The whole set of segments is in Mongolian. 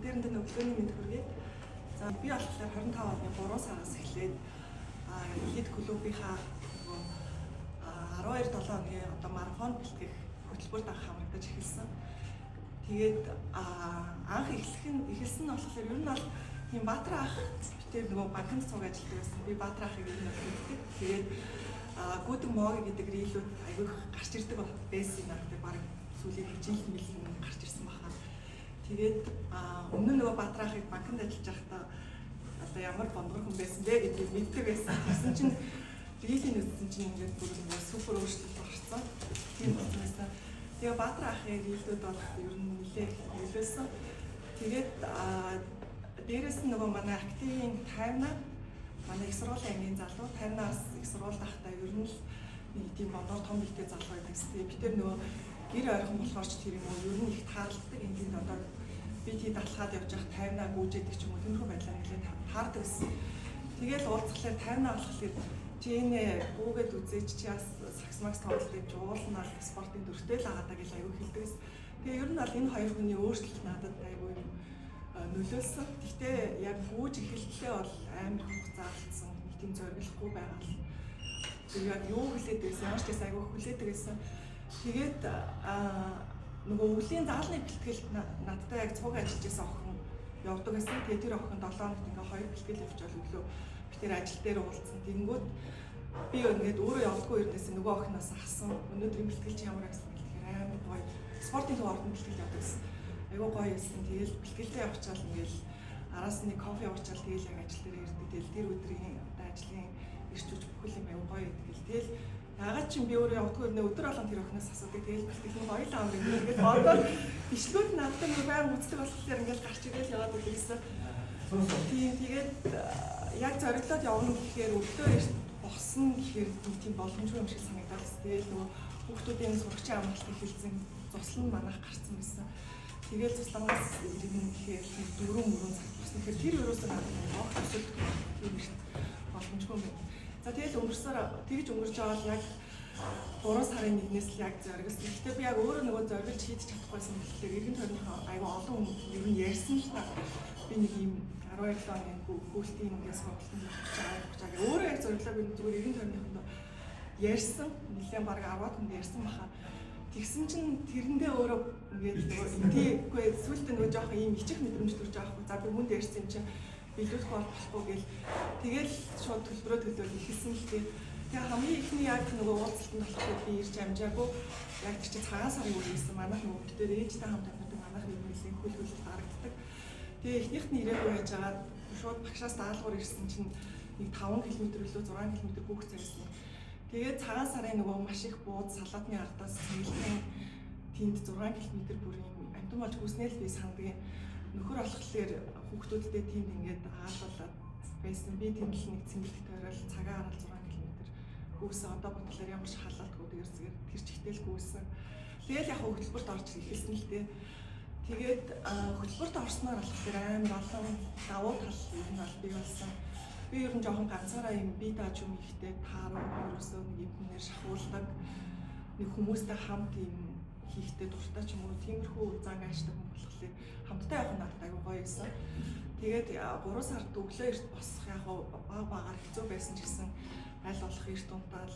бүгдээрэнд нь өглөөний мэнд хүргэе. За би болохоор 25 оны 3 сараас эхлээд хэд клубийнхаа 12-7 оны одоо марафон бэлтгэх хөтөлбөрт анх хамрагдаж эхэлсэн. Тэгээд анх эхэлсэн нь болохоор ер нь бол тийм Баатар ах битээр нөгөө банкнд цуг ажилладаг байсан. Би Баатар ахыг ер нь хэлдэг. Тэгээд гүдэн моог гэдэг рилүүд аягүй гарч ирдэг байсан юм аа. Бараг сүүлийн жилийн мэлэн гарч ирсэн баха. Тэгээд өмнө нөгөө Баатар ахыг банкнд ажиллаж байхдаа одоо ямар бондгор хүн байсан бэ гэдгийг мэддэг байсан. Тэгсэн чинь рилийг үзсэн чинь ингээд бүр нөгөө супер өөрчлөлт гарсан. Тийм болсон. Тэгээ Баатар ахын рилүүд бол ер нь нэлээд нөлөөлсөн. Тэгээд дээрээс нь нөгөө манай активийн таймна манай их сургуулийн ангийн залуу таймнаас их сургууль дахтаа ер нь л нэг тийм бодоор том ихтэй залуу байсан. Тэгээ бид тэр нөгөө гэр ойрхон болохоор ч тэр юм уу ер нь их тааралддаг ингээд одоо би тий дадлахад явж явах таймнаа гүйжээдэг ч юм уу тиймэрхүү байдлаар нэлээд таардаг гэсэн. Тэгээл уулзахлаар таймнаа болохоор чи энэ гүүгээд үзээч чи бас саксмакс тоглолт гэж уулнаа спортын дөрөвтэй л агаадаа гэж аягүй хэлдэгс. Тэгээ ер нь бол энэ хоёр хүний өөрчлөлт надад аягүй нөлөөлсөн. Гэхдээ яг гүйж эхэлтлээ бол амар хугацаа алдсан. Нэг тийм зориглохгүй байгаа л. Тэгээ яг юу хэлээд байсан, ямар ч гэсэн аягүй хүлээдэг байсан. Тэгээд нөгөө өвлийн заалны бэлтгэлд надтай яг цуг ажиллаж байсан охин явдаг байсан. Тэгээ тэр охин 7 хоногт ингээ 2 бэлтгэл явуучаал өглөө би тэр ажил дээр уулзсан. Тэнгүүд би ингээд өөрөө явдаггүй ердөөс нөгөө охиноос асуусан. Өнөөдрийн бэлтгэл чи ямар байсан гэхээр амар гоё. Спортын төв ордон бэлтгэл явдаг гэсэн. Айгуу гоё байсан. Тэгэл бэлтгэлдээ явуучаал ингээл араас нь кофе уучаал тэгэл яг ажил дээр ирдэг. Тэгэл тэр өдрийн одоо ажлын ирч үуч бүхэл юм айгуу гоё идэл. Тэгэл ягаад ч би өөрөө явдаггүй нэ өдөр болгон тэр охиноос асуудаг. Тэгэл бэлтгэл нь хоёулаа ам ингээд бодоод бичлүүд надад нэг байнг үздэг болохоор ингээд гарч ирэл яваад үлээ гэсэн. Тийм тэгээд яг зориглоод явна гэхээр өглөө эрт босно гэхээр тийм боломжгүй юм шиг санагдаад байна. Тэгэл нөгөө хүүхдүүдийн сурагчийн амралт эхэлсэн цуслан манайх гарцсан байсан. Тэгээд цуслагаас иргэн гэхээр 4 цаг болсон. Тэгэхээр тэр ерөөсөө надад авах төсөл юм шиг боломжгүй юм байна. За тэгэл өнгөрсөөр тэгж өнгөрч байгаа бол яг 3 сарын 1-ээс л яг зориглосон. Гэхдээ би яг өөрөө нөгөө зориглож хийж чадахгүйсэн гэхлээр эргэн тойрныхоо аюу олон хүн ер нь ярьсан л та би нэг юм 12 оны гүйлтийн ингээс бодлон хийж байгаа. Өөрөө яг зориглоо би зүгээр эргэн тойрныхонд ярьсан. Нилээн баг 10-аад хүнд ярьсан баха. Тэгсэн чинь тэрэндээ өөрөө ингээд нөгөө тийгүй сүултээ нөгөө жоох ийм ичих мэдрэмж төрж байгаа хгүй. За би хүнд ярьсан юм чинь биелүүлэх болохгүй гээл. Тэгэл шууд төлбөрөө ихэлсэн л дээ. Тэгээ хамгийн ихний яг нөгөө уулзалтанд болохоор би ирж амжаагүй. Яг тэр чинь цагаан сарын үе байсан. Манайх нөгөө дээр ээжтэй хамт амьдардаг манайх нийгмийн хөлхөлд харагддаг. Тэгээ эхнийх нь ирээгүй байж агаад шууд багшаас даалгавар ирсэн чинь нэг 5 км лөө 6 км бүх цагсан. Тэгээд цагаан сарын нөгөө маш их бууд салаатны ардаас цэглэн тэнд 6 км бүрийн амтан болж гүйснээр би сандгийн нөхөр болохоор хүүхдүүдтэй тэнд ингээд аалуулаад байсан. Би тэнд л нэг цэнгэлт тойрол цагаан арал 6 км гүйсэн. Одоо бодлоор ямар ч халаалтгүй дээрсгээр тэр чигтэл гүйсэн. Тэгэл яг хөтөлбөрт орж эхэлсэн л дээ. Тэгээд хөтөлбөрт орсноор болохоор амар олон давуу тал ер нь бол бий болсон. Би ер нь жоохон ганцаараа юм бие дааж юм ихтэй тааруу ерөөсөө нэг юмнээр шахуулдаг нэг хүмүүстэй хамт юм хийхтэй дуртай ч юм уу тиймэрхүү зан ааштай хүн болохоор хамтдаа явах надад аягүй гоё байсан. Тэгээд 3 сард өглөө эрт босох яг багаар хэцүү байсан ч гэсэн аль болох эрт унтаал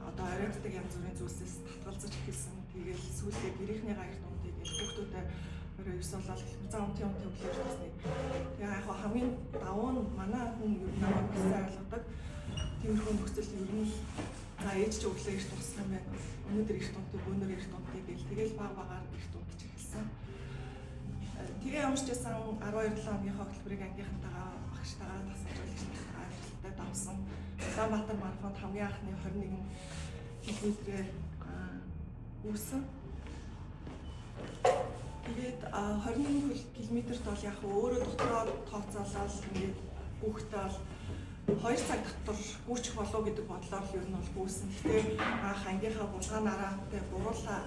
одоо оройддаг янз бүрийн зүйлсээс татгалзаж эхэлсэн. Тэгээд сүүлдээ гэрийнхний гаяр дундыг хүүхдүүдэд өөрөө 9 болол за унтын өглөө ирсэн. Тэгээ яг хамгийн давуу нь манай хүн ер нь намайг сайн ойлгодог. Тиймэрхүү нөхцөл ер нь за ээж ч өглөө эрт босох юм байна. Өнөөдөр эрт унтыг, өнөөдөр эрт унтыг гэл тэгэл багаар эрт унтж эхэлсэн. Тэгээ ямар ч байсан 12-7 оныхоо хөтөлбөрийг ангийнхантайгаа багштайгаа тасалжуулагчтайгаа ажилттай давсан. Улаанбаатар марафонд хамгийн анхны 21 км-ээр үүсэн. Тэгээд 21 км-т бол яг өөрөө дотроо тооцоолол ингээд хүүхдээ бол 2 цаг дотор гүйчих болов гэдэг бодлоор л ер нь бол гүйсэн. Гэтэ анх ангийнхаа булгаан араатай буруулаа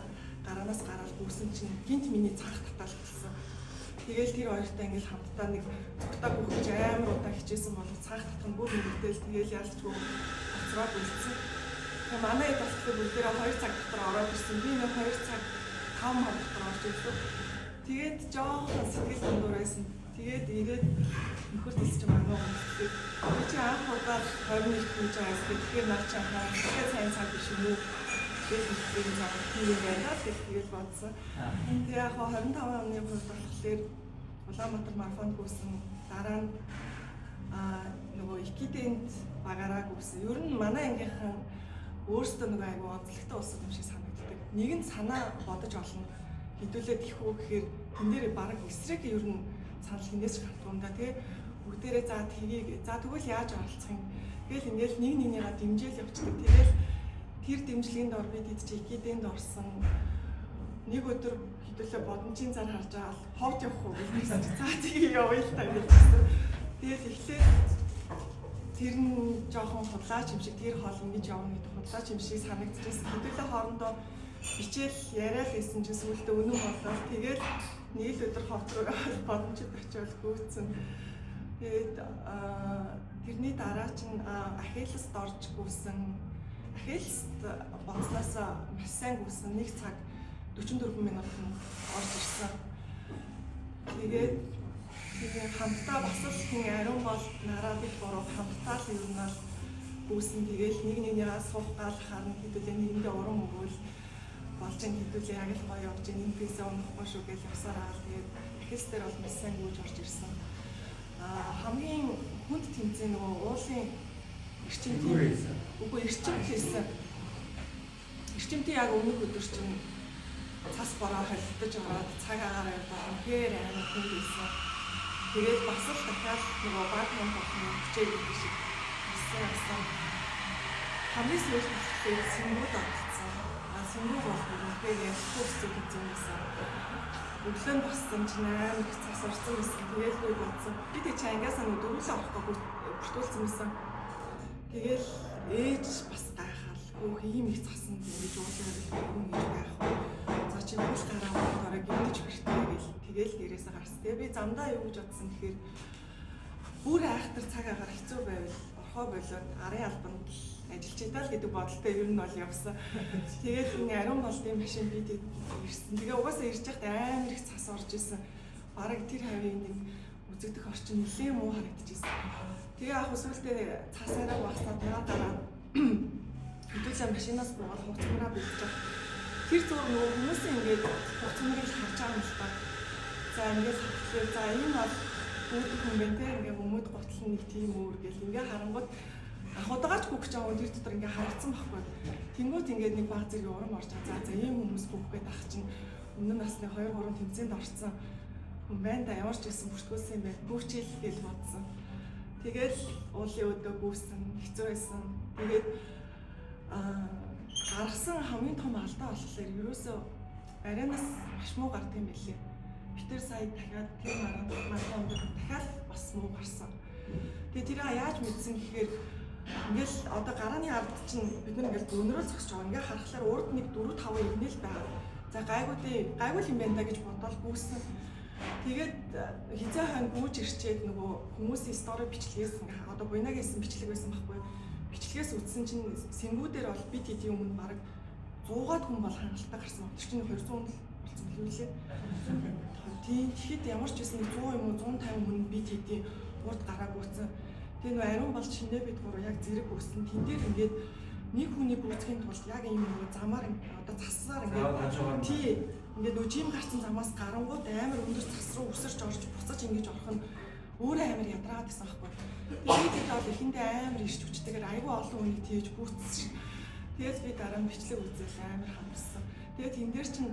гаранаас гараад гүйсэн чинь гинт миний цанх татал болсон. Тэгэл тэр хоёртой ингээд хамтдаа нэг цогтаа бүхэж амар удаа хичээсэн бол цанх татах нь бүр нэгдэл тэгэл ялцгүй хоцроод үлдсэн. Тэгээ манай хэд болохоор бүгдээрээ 2 цаг дотор ороод ирсэн. Би нэг 2 цаг 5 минут дотор орж ирлээ. Тэгээд жоохон сэтгэл дундуур байсан. Тэгээд ирээд нөхөр хэлж байгаа юм. Би чи анх удаа 21 хийж байгаас тэгэхээр наа чи анхаа тэгэхээр сайн цаг биш юм уу? Тэгээд зам тийм байна тэгээд бодсон. Тэгээд яг 25 оны хүртэл болохоор Улаанбаатар марафонд гүйсэн дараа нь нөгөө Икидент багаараа гүйсэн. Ер нь манай ангийнхан өөрсдөө нөгөө айгүй онцлогтой улсад юм шиг санагддаг. Нэг нь санаа бодож олно. Хэдүүлээд их үү гэхээр тэн дээр баг эсрэг ер нь санал хинээс гардаг юм да тий. Бүгдээрээ за тгийг за тэгвэл яаж оролцох юм. Тэгэл ингээл нэг нэгнийгаа дэмжээл явчихдаг. Тэгэл тэр дэмжлэгийн дор бид хэд чи Икидент орсон. Нэг өдөр хэдүүлээ бодомжийн зар харж байгаа л ховд явах уу гэсэн чи за тгийг явъя л та гэсэн. Тэгэл эхлээд тэр нь жоохон худлаач юм шиг тэр хоол ингэж явна гэдэг худлаач юм шиг санагдчихсан. Хэдүүлээ хоорондоо бичээл яриад байсан чинь сүүлдээ үнэн болоод тэгээд нэг л өдөр ховд руу бодомжид очиод гүйцэн. Тэгээд тэрний дараа чинь Ахиллест орж гүйсэн. Ахиллест боцноос маш сайн гүйсэн. 1 цаг 44 минут орж ирсэн. Тэгээд хамтдаа бас л хин ариун бол нараа бид гурав хамтдаа л ер нь гүйсэн. Тэгээд нэг нэгнийгээ суух гал харна хэдүүлээ нэгэндээ уран өгвөл болж ин хэдүүлээ яг л гоё явж ин пиза унахгүй шүү гэж явсараа тэгээд Ахиллес дээр бол маш сайн гүйж орж ирсэн. Хамгийн хүнд тэмцээн нөгөө уулын эрчимтэй үгүй эрчимт хийсэн. Эрчимтэй яг өмнөх өдөр чинь цас бороо холилдож ороод цаг агаараа явсан. Хэр амар хүнд хийсэн. Тэгээд бас л дахиад нөгөө баатман болсон хичээл гэдэг шиг хийсэн. Хамгийн сүүлд сэнгүүд олцсон. Сэнгүүд бол үнэхээр хөөсөд үзсэн. Өглөө нь боссон чинь амар их цас орсон байсан. Тэгээд би бодсон. Бид чи ангиасаа нөгөө дөрвөлөө орохгүй бүртгүүлсэн байсан. Тэгээд ээж бас гайхал. Өөх ийм их цасан ингэж уулаад хүн гэж гайхав. За чи бүс гараа ороо гинэж бэртээ гэж тэгээд гэрээсээ гарсан. Тэгээд би замдаа юу гэж бодсон гэхээр бүр айхтар цаг агаар хэцүү байвал орхоо болоод арын албанд ажиллаж идэл гэдэг бодолтой ер нь бол явсан. Тэгээд энэ ариун болтын машин бид ирсэн. Тэгээ угаасаа ирж байхдаа амар их цас орж исэн. Бараг тэр хавийн нэг үзэгдэх орчин нэлээд муу харагдчихсэн. Тэгээ яг өсвөлтөө цасаараа багсаад дараа хэдүүлээ машинаас буугаад хуцмараа бэлдэж. Тэр зур нөгөө хүмүүсийн ингээд хуцмарыг харж байгаа юм л та. За ингээд хатчихээ. За энэ бол үүдэх хүн байна те. Ингээд өмөд готлон нэг тийм өөр гэл ингээд харангууд ахудагаач гүгч аваад тэр дотор ингээд харагдсан байхгүй. Тэнгүүт ингээд нэг баг зэрэг урам орж байгаа. За ийм хүмүүс гүггээд ах чинь өмнө насны 2 3 тэмцээнд орсон хүн байна да ямар ч гэсэн бүртгүүлсэн юм байна. Гүгчээл гэж бодсон. Тэгээд уулын өдөө гүйсэн хэцүү байсан. Тэгээд гаргасан хамгийн том алдаа болохоор ерөөсөө аринаас маш муу гардаг юм билээ. Битэр сая дахиад тэр марафонд дахиад бас муу гарсан. Тэгээд тэрийг яаж мэдсэн гэхээр ингээл одоо гарааны ард чинь бид нар ингээл өнөрөө зогсож байгаа. Ингээ харахаар урд нэг 4 5 ирнэ л байгаа. За гайгүй юм байна да гэж бодоод гүйсэн. Тэгээд хизээ хань гүйж ирчээд нөгөө хүмүүсийн стори бичлэгээс ингээ одоо буйнагийнсэн бичлэг байсан байхгүй. Бичлэгээс үтсэн чинь сэнгүүдээр бол бид хэдийн өмнө бараг 100-аад хүн бол хангалттай гарсан. Тэр чинь 200 хүн болсон билүү лээ. Тийм тэгэхэд ямар ч байсан 100 юм уу 150 хүн бид хэдийн урд гарааг үүсэн. Тэгээ нөгөө ариун бол шинэ бид гурав яг зэрэг өгсөн. Тэн дээр ингээд нэг хүний гүйцэхийн тулд яг ийм нөгөө замаар одоо засаар ингээд тий ингээд нөгөө жим гарсан замаас гарангууд амар өндөр цас руу өсөрч орж буцаж ингэж орох нь өөрөө амар ядраад гэсэн байхгүй. Тэгээд бол эхэндээ амар ирж хүчтэйгээр айгүй олон хүнийг тээж гүйцсэн. Тэгээд би дараа нь бичлэг үзэл амар хамарсан. Тэгээд энэ дээр чинь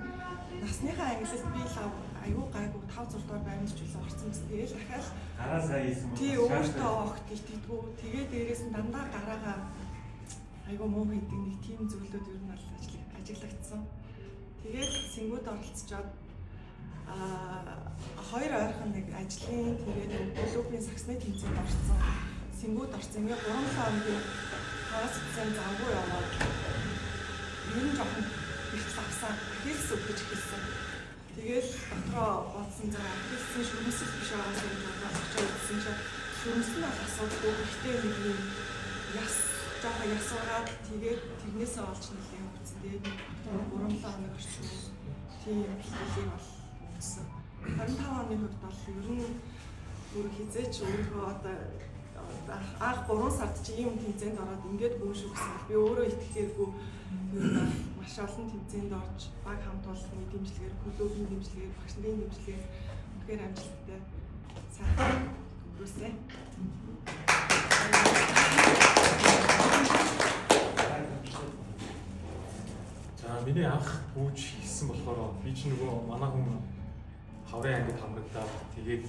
насныхаа ангилалд би лав айгүй гайгүй 5 6 дугаар байрны чөлөө орсон гэсэн. Тэгээд дахиад гараа сайн ийсэн тий өөртөө огт итгэдэггүй. Тэгээд дээрээс нь дандаа гараагаа айгүй муу хийдэг нэг тийм зүйлүүд ер нь ажиглагдсан. Тэгээд сэнгүүд оролцоод хоёр ойрхон нэг ажлын тэгээд клубын саксны тэмцээнд орсон. Сэнгүүд орсон. Ингээ 3-7 хоногийн хагас цэцэн завгүй яваад ер нь жоохон их авсан. Хэлс өгч хэлсэн. Тэгээд дотроо бодсон зэрэг хэлсэн шүмсэл биш байгаас гэж бодож үзсэн чинь шүмс нь бол асуудаггүй. Гэхдээ нэг юм яс жоохон ясуугаад тэгээд тэрнээсээ олж нэлээ өгсөн. Тэгээд 3-7 хоног орчим тийм хэлхийг бол өгсөн. 25 оны хувьд бол ер нь бүр хизээч өөрөө одоо анх 3 сард чи ийм тэмцээнд ороод ингээд бүүн шүү гэсэн. Би өөрөө итгэхээргүй ер нь маш олон тэмцээнд орж баг хамт олонны дэмжлэгээр, клубын дэмжлэгээр, багш нарын дэмжлэгээр үнэхээр амжилттай сайхан өнгөрөөсэй. За миний анх бүүж хийсэн болохоор би ч нөгөө манай хүн хаврын ангид хамрагдаад тэгээд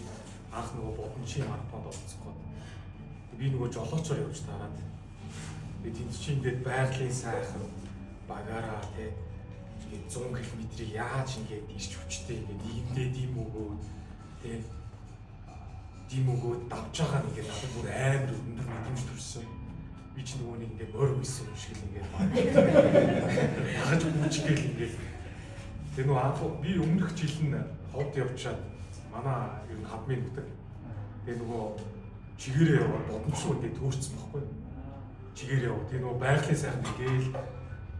анх нөгөө бодомчийн марафонд орцсон. Би нөгөө жолоочоор явж таараад би тэнд чинь ингээд байгалийн сайхан багаараа те 100 км-ийг яаж ингээд ирч хүчтэй ингээд иймдээ димөөгөө те димөөгөө давж байгаа нэг надад бүр амар өндөр мэдрэмж төрсөн. Би ч нөгөө нэг ингээд морь үйсэн юм шиг ингээд багаж үүчгээл ингээд тэр нөгөө анх би өмнөх жил нь ховд явчаад манай ер нь хадмын нүдэг тэр нөгөө чигээрээ яваад бодомжгүй ингээд төөрцсөн байхгүй. Чигээрээ яваад тэр нөгөө байгалийн сайхан гээл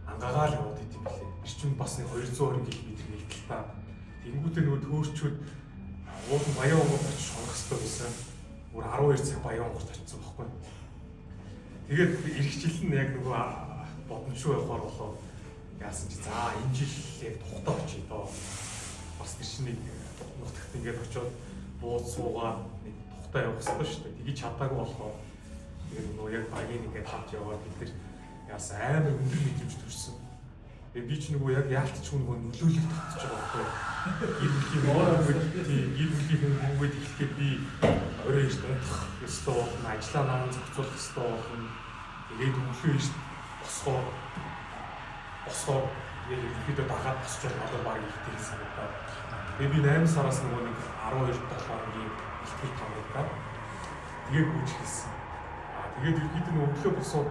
ангаагаал яваад идэв билээ. Ирчин бас нэг 220 км нэгдэлтаа. Тэнгүүтээ нөгөө төөрчүүд уулын баян онгорт очиж хонох хэрэгтэй байсан. Бүр 12 цаг баян онгорт очсон байхгүй. Тэгээд ирэх жил нь яг нөгөө бодомжгүй явахаар болоо яасан чи за энэ жил яг тухтаа очие доо. Бас тэр чинь нэг нутагт ингээд очиод бууд суугаад нэг тухтаа явах хэрэгтэй шүү дээ. Тгий чадаагүй болохоор тэгээд нөгөө яг багийн ингээд хамт яваад бид тэр яасан амар өндөр мэдрэмж төрсөн. Тэгээд би ч нөгөө яг яалтч нөгөө нөлөөлөлт татчих байгаа байхгүй. Гэр бүлийн гэр бүлийн хүмүүд ихлэхэд би өөрөө их дунтах ёстой болно, ажлаа намайг зохицуулах ёстой болно. Тэгээд өглөө их босгоо яг ихэд дагаад босч байгаа баг ихтэй санагдаад. Тэгээд би 8 сараас нөгөө нэг 12-7 ихтэй тавагдаад тэгээд гүйж хэлсэн. Тэгээд ихэд нөгөө өглөө босоод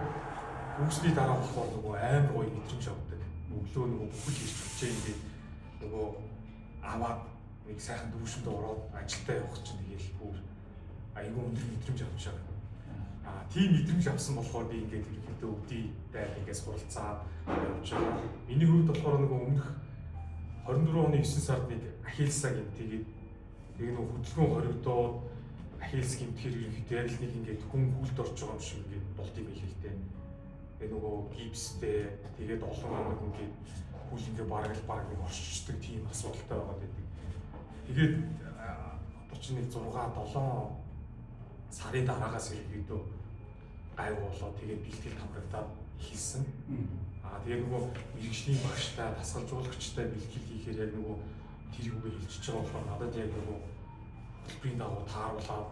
үүсний дараа болохоор нөгөө амар гоё мэдрэмж авдаг. Өглөө нөгөө бүхэл хийж хүчээ ингээд нөгөө аваад нэг сайхан дүүшэнд ороод ажилдаа явах чинь тэгээл бүр айгүй өндөр мэдрэмж авчаа. Тийм мэдрэмж авсан болохоор би ингээд ерөнхийдөө өвдийтэй ингээд суралцаад явж байгаа. Миний хувьд болохоор нөгөө өмнөх 24 оны 9 сард нэг ахиллесаа гэмтээгээд тэгээ нөгөө хөдөлгөөн хоригдоод ахиллес гэмтгэхэр ерөнхийдөө яг л нэг ингээд хүн хүлд орж байгаа юм шиг ингээд болт юм хэлээ л дээ. Тэгээ нөгөө гипстэй тэгээд олон хамаг ингээд хүл ингээд бараг нэг орчичдаг тийм асуудалтай байгаад байдаг. Тэгээд одоо ч нэг 6-7 сарын дараагаас ерөнхийдөө гайгүй болоод тэгээд бэлтгэл хамрагдаад хийсэн. Тэгээд нөгөө мэрэгжлийн багштай, дасгалжуулагчтай бэлтгэл хийхээр яг нөгөө тэрийг үгээ хэлчихэж байгаа болохоор надад яг нөгөө хөтөлбөрийн дагуу тааруулаад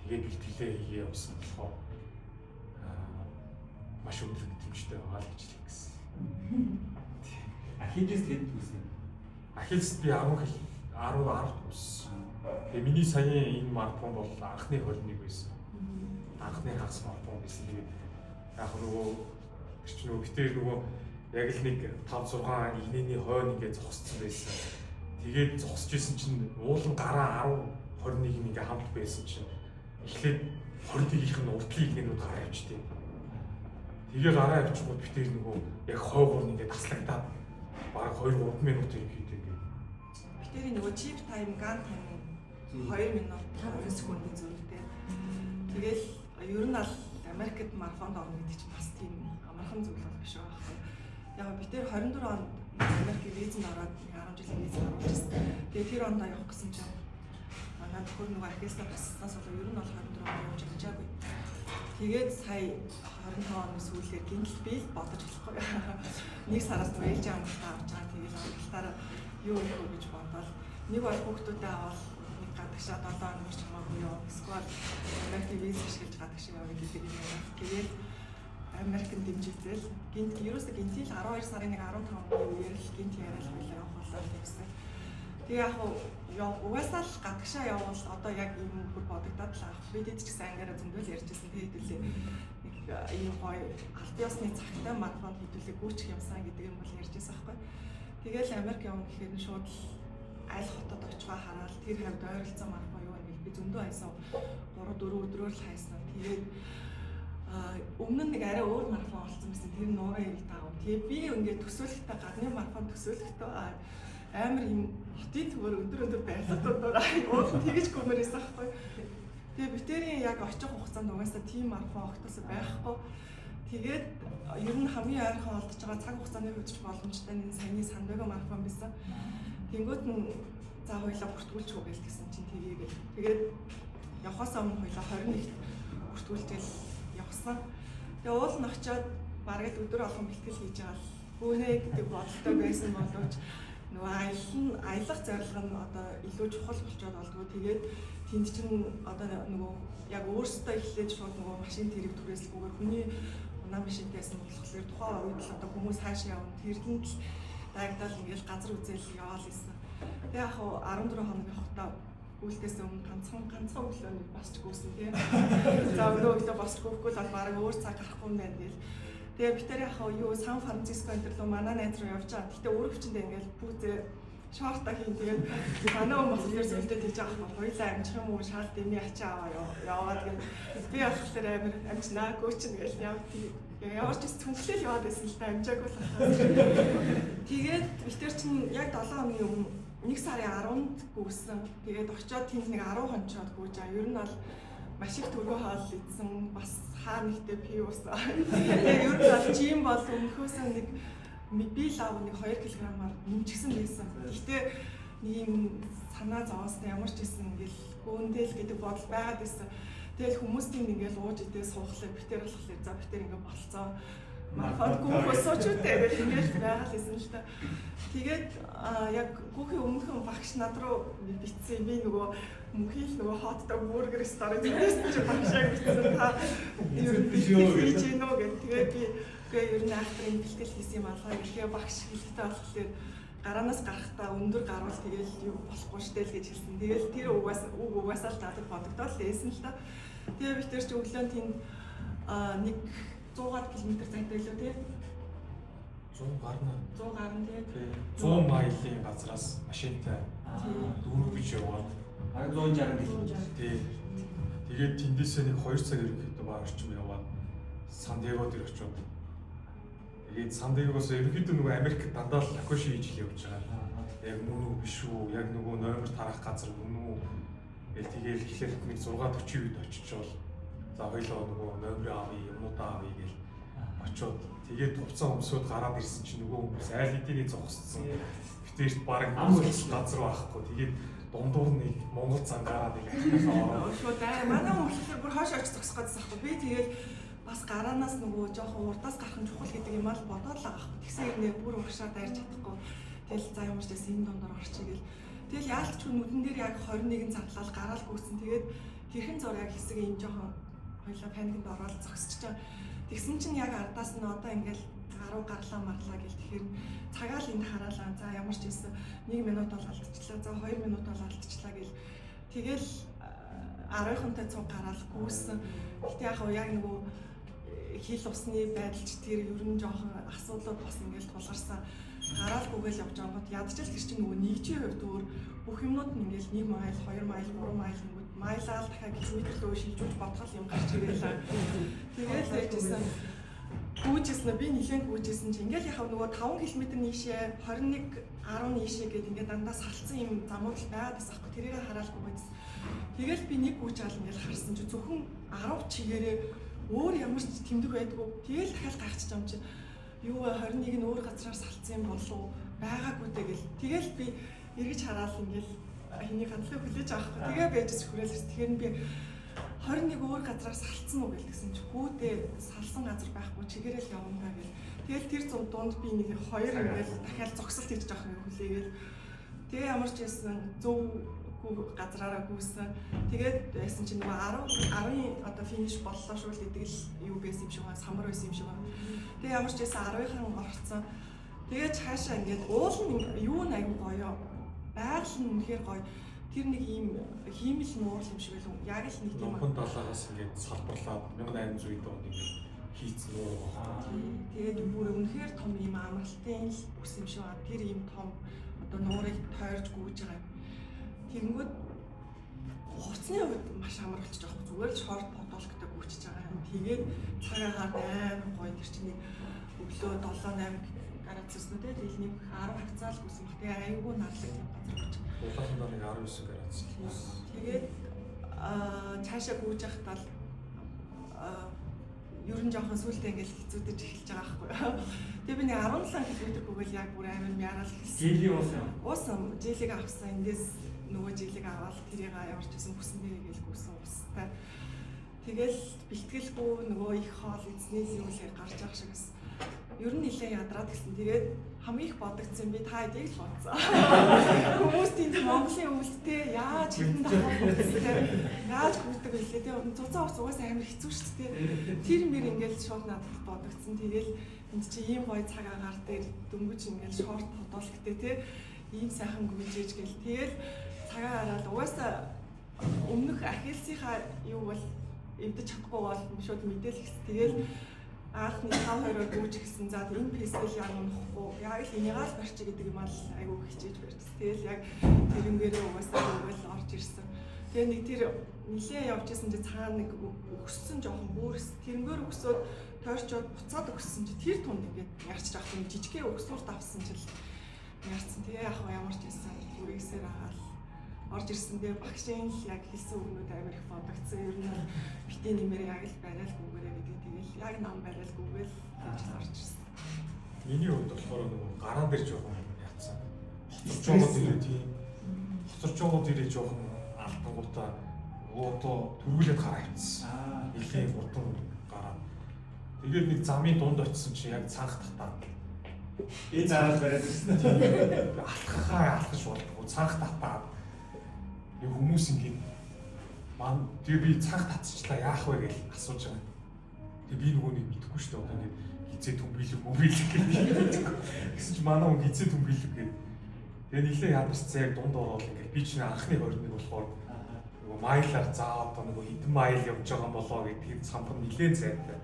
тэгээд бэлтгэлээ хийгээ явсан болохоор маш өндөр мэдрэмжтэй байгаа л гэж хэлэх гэсэн. Ахиллес хэд үсэн? Ахиллес би 10 үссэн. Тэгээ миний саяын энэ марафон бол анхны 21 байсан. Анхны хагас марафон байсан. Тэгээд яг нөгөө битээр нөгөө яг л нэг 5-6 игнэний хойно ингээд зогссон байсан. Тэгээд зогсож исэн чинь уулын гараа 10-21 ингээ хамт байсан чинь эхлээд 21-ийнх нь урдлын игнэнүүд гараа явжтэй. Тэгээ гараа авчихгүй битээр нөгөө яг хойгоор ингээд таслагдаад бараг 2-3 минут хийдэг ингээд. Битээр нөгөө чип тайм, ган тайм 2 минут 5 секундын зөрүүтэй. Тэгэл ер нь аль Америкт марафонд орно гэдэг чинь бас тийм амархан зүйл бол биш байгаа байхгүй. Яг би тэр 24 онд Америкийн визэнд ороод 10 жилийн визэнд орж ирсэн. Тэгээ тэр онд явах гэсэн чинь манай төхөр нөгөө Ахиллестай басснаас бол ер нь бол 24 онд явж чадаагүй. Тэгээд сая 25 оны сүүлээр гинтл би л бодож болохгүй. Нэг сараас ээлж амталтаа авч байгаа. Тэгээд амталтаараа юу хийх вэ гэж бодоод нэг бол хүүхдүүдээ аваад нэг гадагшаа 7 хоног ч хамаагүй юу. Эсвэл Америкийн виз ашиглаж гадагшаа явах гэдэг юм байна. Тэгээд Америкт дэмжигдэл гинт ерөөсөө гинтил 12 сарын 15-ны үеэр л гинт яриад байлаа явах болоод гэсэн. Тэгээ яг угаасаа л гадагшаа явбал одоо яг ийм бүр бодогдоод л авах. Бид ч гэсэн ангаараа зөндөл ярьжсэн тэгээд хэлээ. Нэг ийм гоё албан ёсны цагтай марафон хэдүүлээ гүйчих юмсан гэдэг юм бол ярьжсэн байхгүй. Тэгээл Америк явна гэхээр нь шууд аль хотод очихоо хараад тэр хавьд ойролцоо марафон юу вэ би зөндөө хайсан 3-4 өдрөөр л хайсан. Тэгээд өмнө нь нэг арай өөр марафон болсон байсан. Тэр нуурын ил таав. Тэгээ би ингээд төсөөлөхтэй гадны марафон төсөөлөхтэй амар юм хотын төвөр өндөр байрлалуудаар аяа тэгэж гүмэрээс ахгүй. Тэгээ битэрийн яг очих хугацаанд угаасаа тийм марафон огтоос байхгүй. Тэгээд ер нь хамгийн ойрхон олдож байгаа цаг хугацааны хувьд ч боломжтой энэ саяны Сан-Диего марафон байсан. Тэнгүүт нь за хоёлаа бүртгүүлчих үү гэсэн чинь тэгээд явхаас өмнө хоёлаа 21-нд бүртгүүлчихэл явсан. Тэгээ уул нь очиод бараг өдөр алхам бэлтгэл хийж байгаа л гүнэ гэдэг бодолтой байсан боловч нөгөө аялах зорилго нь одоо илүү чухал болчиход болдгоо. Тэгээд тэнд чинь одоо нөгөө яг өөрсдөө эхлээд шууд нөгөө машин тэрэг түрээсэлгүйгээр хүний унаа машинтайсэн болохоор тухайн үед л одоо хүмүүс хаашаа явна тэрлэн л дайгдаал ингээл газар үзэл яваал исэн. Тэгээ яг 14 хоног явахдаа үлдээс өмнө ганцхан өглөө босч гүйсэн тийм. За өглөө босч гүйхгүй л баг өөр цаг гарахгүй юм байна гээл. Тэгээ бид яг юу Сан Франциско энэ рүү манай найз руу явж байгаа. Гэтэ өөр өвчнөд ингээл пүүзээ шорта хийн тэгээд манай хүмүүс зөвлөд хийж байгаа байхгүй. Хоёлаа амжих юм уу шал дэмий ачаа яваад гэн. Би болохоор амир амжнаа гөөчнө гээл явж түншлэл яваад байсан л та амжаагүй л байна. Тэгээд бид нар чинь яг 7 хоногийн өмнө 1 сарын 10-нд гүйсэн. Тэгээд очиод тэнд нэг 10 хонцоод гүйж аа. Ер нь бол маш их төргөө хаал идсэн. Бас хаа нэгтэй пи уусан. Тэгээд ер нь бол жим бол өмнөхөөсөө нэг би лав нэг 2 кг-аар нэмчихсэн байсан. Гэхдээ нэг юм санаа зовоостой ямар ч гэсэн ингээл гүндэл гэдэг бодол байгаад байсан. Тэгэл хүмүүс тийм ингээл ууж идээ суухлаа битэр болохоор за битэр ингээ болцоо. Марафон гүөхөөсөө ч үтэй гэж ингээл байгаад байсан л та. Тэгээд яг гүөхийн өмнөхөн багш над руу битсэн би нөгөө мөнхийн нөгөө хотдог бургер ресторан дээрээс чи багшаа битсэн та ер нь хийж гинөө гэх. Тэгээд би үгүй ер нь ахтрын бэлтгэл хийсэн юм алгаа ирэхээ багш хэлэхтэй болохоор гараанаас гарахтаа өндөр гарвал тэгэл юу болохгүй штэ л гэж хэлсэн. Тэгэл тэр угаасаа л надад бодогдоод лээсэн л та. Тэгээ бид тэр чи өглөө тэнд нэг 100 км цайтай илүү тий 100 гарна тий 100 майлын газраас машинтай дөрөв бич яваад 160 км тий тэгээд тэндээсээ нэг 2 цаг ерөнхийдөө баг орчим яваад Сан-Диего дээр очиод тэгээд Сан-Диегоос ерөнхийдөө нөгөө Америк дандаа л лакоши хийж явж байгаа. Яг мөн үү биш үү? Яг нөгөө номер тарах газар мөн үү? Тэгэл эхлээд нэг 6:40 үед очичвол за хоёлоо нөгөө номерын авъя, юмудаа авъя гэж очиод тэгээд хувцас өмсөд гараад ирсэн чинь нөгөө хүмүүс айл эдийн зогссон. Битэрт баг газар байхгүй. Тэгээд дундуур нэг Монгол зан гараад ирэх ороо. Шууд манай хүмүүс бүр хойш очиж зогсох гэсэн байхгүй. Би тэгээд бас гараанаас нөгөө жоохон урдаас гарах нь чухал гэдэг юм аа л бодоод л байгаа байхгүй. Тэгсэн хэрнээ бүр урагшаа дайрч чадахгүй. Тэгэл за юм шигээс энэ дундор орчих гээл. Тэгэл яалтч нүдэн дээр яг 21 цаглал гараал гүйсэн. Тэгээд хэрхэн зур яг хэсэг юм жоохон хоёлаа паникнд ороод зогсчихж байгаа. Тэгсэн чинь яг ардаас нь одоо ингээл гаруу гарлаа марлаа гэл тэгэхээр цагаал энд хараалаа. За ямар ч байсан 1 минут бол алдчихлаа. За 2 минут бол алдчихлаа гэл. Тэгэл 10-ынтай цуг гараал гүйсэн. Гэтэ яг нөгөө хил усны байдалч тэр ер нь жоохон асуудлууд бас ингээл тулгарсан. Гараалгүйгээл явж байгаа гот ядчил тэр чинь нөгөө нэгжийн хувьд өөр бүх юмнууд нь ингээл 1 майл, 2 майл, 3 майл гингүүд майлаал дахиад километр рүү шилжүүлж бодгол юм гарч ирээл. Тэгээд лээжсэн гүйжсэн би нэлээд гүйжсэн чи ингээл яхав нөгөө 5 км нийшээ 21 10 нийшээ гэдэг ингээд дандаа салцсан юм замууд л байгаад байсан аахгүй тэрийг хараалгүй байсан. Тэгэл би нэг гүйж аал ингээл харсан чи зөвхөн 10 чигээрээ өөр ямар ч тэмдэг байдгүй. Тэгэл дахиад гайхчих юм чи юу 21 нь өөр газраар салцсан юм болов уу байгаагүй тэгэл. Тэгэл би эргэж хараад ингээл хэний хандлага хүлээж авахгүй. Тэгээ байжс хүрээлс. Тэгэхээр би 21 өөр газраар салцсан уу гэлсэн чи хүүдээ салсан газар байхгүй чигээрэл явна гэл. Тэгэл тэр дунд би нэг 2 ингээл дахиад зогсолт хийж байгаа юм хүлээгээл. Тэгээ ямар ч байсан зөв газраараа гүйсэн. Тэгээд байсан чинь нөгөө 10 одоо финиш боллоо шүү л гэдэг л юу байсан юм шиг байна. Самар байсан юм шиг байна. Тэгээ ямар ч байсан 10-ын орцсон. Тэгээд цаашаа ингээд уул нь юу нэг гоё. Байгаль нь үнэхээр гоё. Тэр нэг ийм хиймэл нуурал юм шиг байлгүй. Яг л нэг тийм Номхон далаагаас ингээд салбарлаад 1800 үед онд ингээд хийцэн нуурал байна. Тэгээд бүр үнэхээр том ийм амралтын бүс юм шиг байна. Тэр ийм том одоо нуурыг тойрж гүйж байгаа. Тэнгүүд хуцсны үед маш амар болчих жоох зүгээр л шорт подолктой гүйчихэж байгаа юм. Тэгээд цагаагаар амар гоё тэр чинь өглөө 7-8 гараад ирсэн үү те. Тэгэл нэг 10 хагцаал гүсэн бах. Тэгээ аюулгүй нарлаг юм газар гэж. Улаанхандаа нэг 19 градус. Тэгээд цаашаа гүйж явахдаа л ер нь жоохон сүултээ ингээл хэцүүдэж эхэлж байгаа байхгүй. Тэгээ би нэг 17 км гүгэл яг бүр амар мяарал хэлсэн. Жилийн уусан. Уусан жилиг авсан. Эндээс нөгөө жилиг аваад тэрийг ямарч гэсэн бүсэн дээр ингээл гүсэн устай. Тэгэл бэлтгэлгүй нөгөө их хоол эзнээс юу л гарч байгаа шиг бас ер нь нэлээд ядраад гисэн. Тэгээд хамгийн их бодогдсон би та эдийг л бодсон. Хүмүүс тийм Монголын өвөлттэй яаж хэдэн дахин бодсон. Яаж гүйдэг вэ? Тэгээд цуцаа ус угаасаа амар хэцүү шүү дээ. Тэр мэр ингээл шууд надад бодогдсон. Тэгээд энд чи ийм гоё цаг агаар дээр дөнгөж ингээл шорт хотолгтэй те ийм сайхан гүйжээж гэл. Тэгээд цагаа хараад угаасаа өмнөх ахилсынхаа юу бол эвдэж чадахгүй бол шууд мэдээл ихс. Тэгээд анхны 5-2-оор гүйж гисэн. За энэ пэстэл яг унахгүй. Яг л энийг л барьчих гэдэг юм аа айгуу хичээж барьчих. Тэгэл яг тэрнгээрээ угаасаа өгөөл орж ирсэн. Тэгээ нэг тэр нилээ явж исэн чи цаана нэг өгсөн жоохон бүрс тэрнгээр өгсөд тойрчод буцаад өгсөн чи тэр тунд ингээд ярчж авах юм жижигхэн өгсөөр давсан чил ярцсан. Тэгээ яг ямар ч байсан бүрээсээр агаал орж ирсэн. Тэгээ багшийн яг хэлсэн үгнүүд амар их бодогдсон. Ер нь битээ нэмэр яг л барайлгүйгээрээ гэдэг. Тэгэл яг нам барайлгүйгээл орж ирсэн. Миний хувьд болохоор нөгөө гараан дээр жоохон яатсан. Хоцорч байгаа тийм. Хоцорч байгаа дээрээ жоохон алтангуудаа одоо төрүүлээд гараа авчихсан. Нэлийн хурдан гараа. Тэгээд нэг замын дунд очисон чи яг цанх татаа. Энэ цаанаас бараад ирсэн. Алхахж болдгоо цанх татаа. Нэг хүмүүс ингэ ман тэгээ би цанх татчихлаа яах вэ гэж асууж байгаа. Тэгээ би нөгөө нэг мэдэхгүй шүү дээ. Одоо ингэ хизээ төмбилэг мөбилэг гэдэг. Гэсэн чи манай хүн хизээ төмбилэг гэдэг. Тэгээ нилээ ядарсан яг дунд ороод ингэ би чинь анхны 21 болохоор нөгөө майлаар заа одоо нөгөө хэдэн майл явж байгаа болоо гэдгийг самбар нилээн зайтай.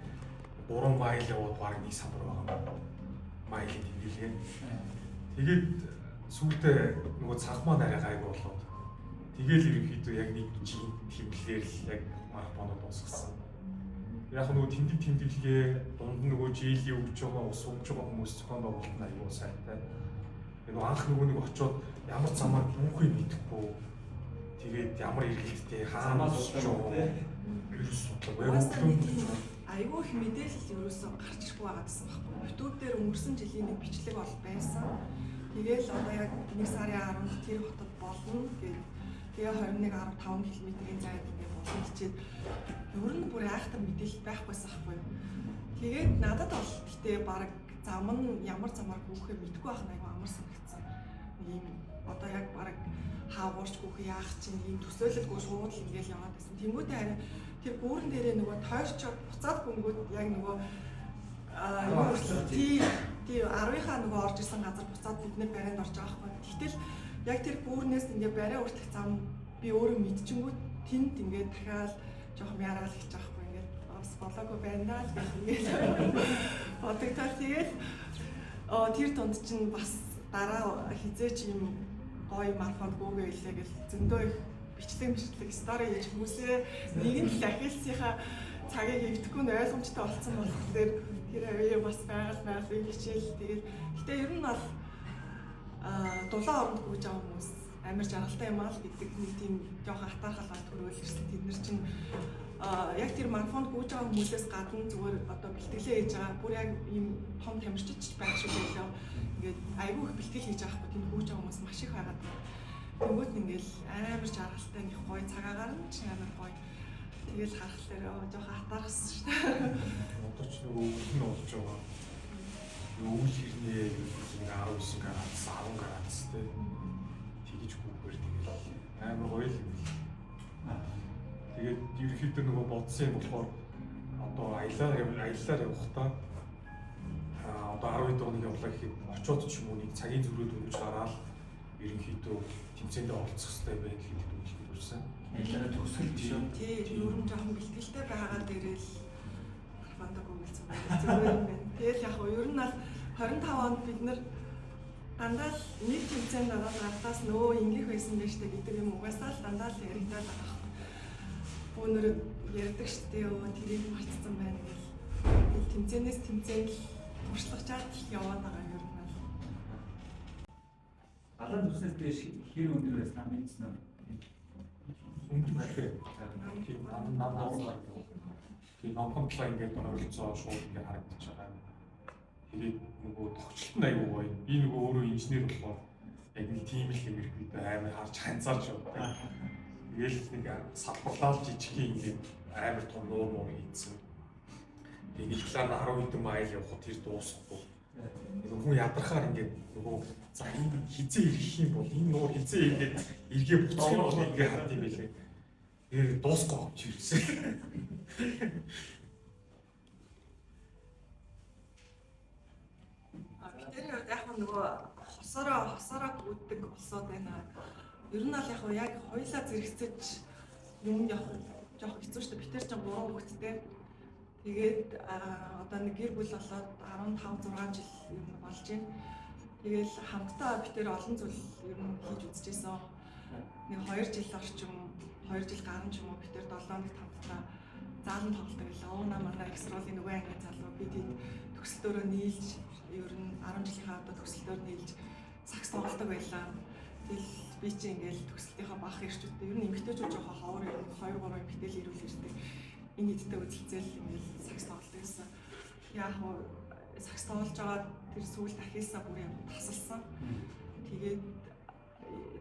3 майл яваад баг нэг самбар байгаа юм. Майл тэмдэглээ. Тэгээд сүүлдээ нөгөө цанхмаа нарай гайг болоод тэгэл ерөнхийдөө яг нэг жин тэмдэглээр л яг марафонод дуусгасан. Яг нөгөө тэмдэглэгээ дунд нөгөө жилийн өгж байгаа ус өгж байгаа хүмүүс зохион байгуулалт нь аюул сайтай. нөгөө анх нэг очиод ямар замаар бүхий мэдэхгүй тэгээд ямар иргэлттэй хаанаас судлаа вирус судлаа айгүй их мэдээлэл ерөөсөө гарч ирэхгүй байгаа гэсэн байхгүй. YouTube дээр өнгөрсөн жилийн нэг бичлэг бол байсан. Тэгээл одоо яг 1 сарын 10-нд тэр хотод болно гэдэг. Тэгээ 21-15 км-ийн зайд ингээд болно гэчихэд ер нь бүр айхтар мэдээлэл байхгүйсэн байхгүй. Тэгээд надад бол гэтээ баг зам нь ямар замаар гүйхээ мэдэхгүй байх нэг амар санагдсан. Ийм одоо яг баг хаавуурч гүйхээ яах чинь ийм төсөөлөлгүй шууд л ингээд яваад байсан. Тэнгүүдээ харин тэр гүүрэн дээрээ нөгөө тойрчод буцаад гүнгүүд яг нөгөө тий 10-ийнхаа нөгөө орж исэн газар буцаад бид нэр барайнд орж байгаа байхгүй. Гэтэл яг тэр гүүрнээс ингээд барай уртх зам би өөрөө мэдчихэнгүүт тэнд ингээд дахиад жоох мяраал гэж байгаа байхгүй. Ингээд бас болоогүй байна л гэх ингээд бодогдол тэгээд тэр тунд чинь бас дараа хизээч юм гоё марафонд гүгээ илээ гэж зөндөө их бичлэг стори хийж хүмүүсээ нэгэн л ахилсынхаа цагийг эвдэхгүй нь ойлгомжтой болсон болохоор тэр авьяа бас байгаль хичээл тэгээд гэтээ ер нь бол дулаан оронд гүйж байгаа хүмүүс амар жаргалтай юм аа л гэдэг нэг тийм жоохон хатаархалгаа төрөөл ирсэн. Тэд нар чинь яг тэр марафонд гүйж байгаа хүмүүсээс гадна зүгээр одоо бэлтгэлээ хийж байгаа бүр яг ийм том тамирчиж байх шиг байлаа. Ингээд айгүй их бэлтгэл хийж байгаа хгүй тийм гүйж байгаа хүмүүс маш их байгаад. Тэнгүүт ингээл амар жаргалтай нэг гоё цагаагаар нь ч амар гоё. Тэгэл харахлаар жоохон хатаархсан шүү дээ. Одоо ч нөгөө өвөл нь болж байгаа. Өвөл хэрнээ 19 градус 10 градус тэ тэгэж гүгээр тэгэл амар гоё л юм. Тэгээд ерөөхдөө нөгөө бодсон юм болохоор одоо аяллаар явахдаа одоо 12 дууны явлаа гэхэд очиод ч юм уу нэг цагийн зүрхөд өнгөж гараад ерөнхийдөө тэмцээндээ оролцох хэрэгтэй байх гэдэг үг хэлсэн. Аяллаараа төгсгөл биш үү? Тий, ер нь жоохон бэлтгэлтэй байгаа дээрээ л марафондог өгүүлсэн байна. Зүгээр юм байна. Тэгэл яг нь ер нь бол 25 онд бид нэр дандаа л нэг тэмцээнд ороод гартаас нөө ингэх байсан байж та гэдэг юм угаасаа л дандаа л яригдаад байгаа хэрэг. Бүүнөр ярьдаг штеп ёо тэрийг марцсан байна гэл. Тэмцээнээс тэмцээн л туршлагачаад яваад байгаа юм. Алан төснөөс дээш хэр өндөр байсан мэдсэн үү? Өндөр гэхээр тийм нам тийм номхомтлоо ингээд оролцоо шууд ингээд харагдаж байгаа. Тэгээд нөгөө тогтчлт нь аягүй гоё. Би нөгөө өөрөө инженер болохоор яг нэг тийм л хэмэрхүйтэй амар харж ханцаарч явдаг. Тэгэл нэг салбарлал жижигхэн ингээд амар том нуур хийсэн. Тэгээд талаар 10 хэдэн майл явхад тэр дуусахгүй. Хүн ядрахаар ингээд нөгөө за энэ хизээ ирэх юм бол энэ нуур хизээ ингээд эргээ буцах юм бол ингээд хат юм байлээ. Тэгээд дуусахгүй авч ирсэн. Бидний хувьд яг нөгөө хосороо гүйдэг болсоод байна. Ер нь бол яг хоёлаа зэрэгцэж юм явах жоох хэцүү шүү дээ. Бид тэр чинь 3 хүүхэдтэй. Тэгээд одоо нэг гэр бүл болоод 15 6 жил юм болж байна. Тэгэл хамтдаа бид тэр олон зүйл ер нь хийж үзчихсэн. Нэг 2 жил орчим 2 жил гарсан ч юм уу бид тэр 7 хоног хамтдаа заалан тоглолт байлаа. Уунаа манай экстролийн нөгөө ангийн залуу бид төгсөлтөөрөө нийлж ер нь 10 жилийнхаа одоо төгсөлтөөр нийлж сакс тоглолдог байлаа. Тэгэл би чи ингээл төгсөлтийнхаа баах ирчүүдтэй ер нь эмгтээчүүд жоохон ховор ер нь 2 3 эмгтээл ирүүл ирдэг. Энэ хэдтэй үзэлцэл ингээл сакс тоглолт байсан. Яг хоо сакс тоглож байгаа тэр сүүл дахиасаа бүр юм тасалсан. Тэгээд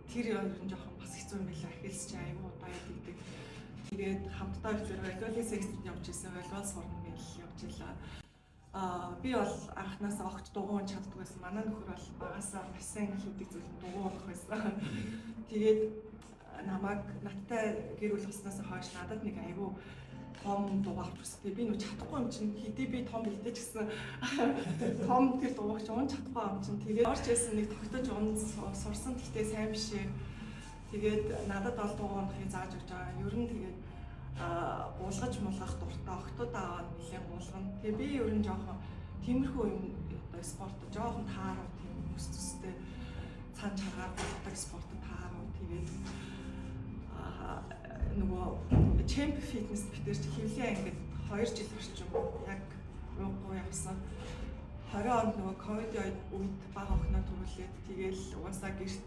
тэр ер нь жоохон бас хэцүү юм байлаа. Ахилс чи аюу удаа яддаг. Тэгээд хамтдаа ихлээр волейболын секцэд явж исэн. Волейбол сурна гэж явж илаа. Би бол анхнаасаа огт дугуун чаддаг байсан. Манай нөхөр бол багасаа бассейн хийдэг зүйл дугуун болох байсан. Тэгээд намайг надтай гэр бүл болсноос хойш надад нэг аюу том дугуй авч үзтээ. Би нөө чадахгүй юм чинь хэдий би том хийдэж гисэн. Том тэр дугуйч уун чадахгүй юм чинь. Тэгээд орч яасан нэг тогтож уун сурсан гэхдээ сайн биш ээ. Тэгээд надад бол дугуйнхыг зааж өгч байгаа. Ер нь тэгээд уулгаж мулгах дуртай октод аваад нэлээд уулгана. Тэгээ би ер нь жоохон тиймэрхүү юм одоо спорт жоохон тааруу тийм өс төстэй цаан чагаар болдог спорт тааруу. Тэгээд нөгөө чемп фитнес битэр чи хэвлээ ингээд 2 жил орчим яг руугаа явсан. 20 онд нөгөө ковидын үед бага охиноо төрүүлээд тэгээл угаасаа гэрт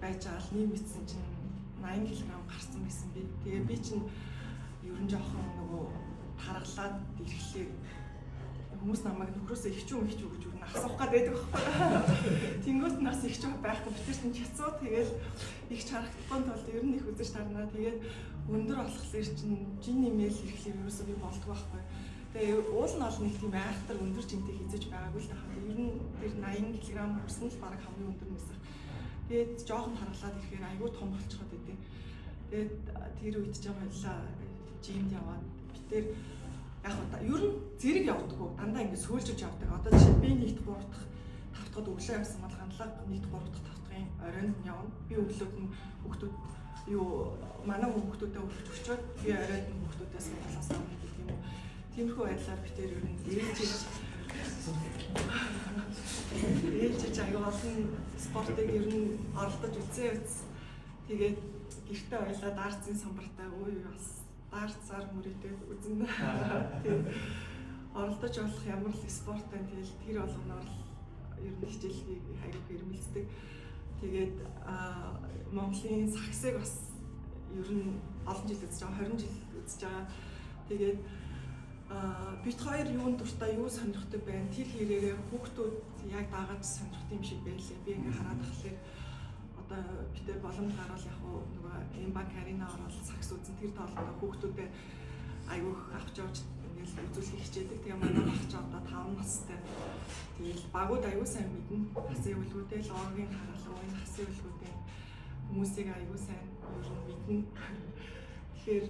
байж байгаа л нийт мэдсэн чинь 80 кг гарсан байсан би. Тэгээ би чинь ер нь жоохон нөгөө тархлаад ирэхлээр хүмүүс намайг нөхрөөсөө ихчүү гэж юу н асуух гээд байдаг байхгүй. Тэнгүүт нас ихчүү байхгүй бид чинь хятцуу тэгэл их харагдахгүй тулд ер нь их үзэж тарнаа. Тэгээд өндөр болохлээр чинь жин нэмэл ирэхлээр ерөөсөө би болдгоо байхгүй. Тэгээ уул нь ол нэг тийм айхтар өндөр жинтэй хизэж байгаагүй л тахаа. Ер нь тэр 80 кг хүрсэн л баг хамгийн өндөр мэсэх. Тэгээд жоохон харгалаад ирэхээр айгүй том болчиход идэв. Тэгээд тэр үед ч яваалаа жимд яваад битэр яг одоо ер нь зэрэг явдаггүй дандаа ингэ сөөлжөж явдаг. Одоо жишээ би нийт 3 дахь 5 дахьд өглөө явсан бол хандлага нийт 3 дахь 5 дахьын оройнд нь явна. Би өглөөд нь хүүхдүүд юу манай хүүхдүүдэд өчөөд би оройд нь хүүхдүүдээс болоос авах гэх юм уу. Тиймэрхүү байдлаар битэр ер нь ээлжиж аяга олон спортыг ер нь оролдож үзээ. Тэгээд гэртээ ойлаа даарцын самбартай өө бас даарцаар мөрөдөд үзэн. Тэгээд оролдож болох ямар л спорт байна. Тэгэл тэр болгоноор ер нь хичээлийг аяга хэрмэлцдэг. Тэгээд Монголын саксыг бас ер нь олон жил үзэж байгаа, 20 жил үзэж байгаа. Тэгээд бит хоёр юунд дуртай, юу сонирхдаг байна. Тэр хэрээрээ хүүхдүүд яг дагаад сонирхдаг юм шиг байлээ. Би ингээ хараад тахлаар одоо битээ боломж гарвал яг нөгөө Эмбанк арена ороод сакс үзэн тэр тоолдоо хүүхдүүдэд аягүй авч явж ингээл үзүүлэх хичээдэг. Тэгээ манай багч одоо 5 настай. Тэгэл багууд аягүй сайн мэднэ. Хасын үлгүүдээ л оргийн хараал уу, хасын үлгүүдээ хүмүүсийг аягүй сайн ер нь мэднэ. Тэгэхээр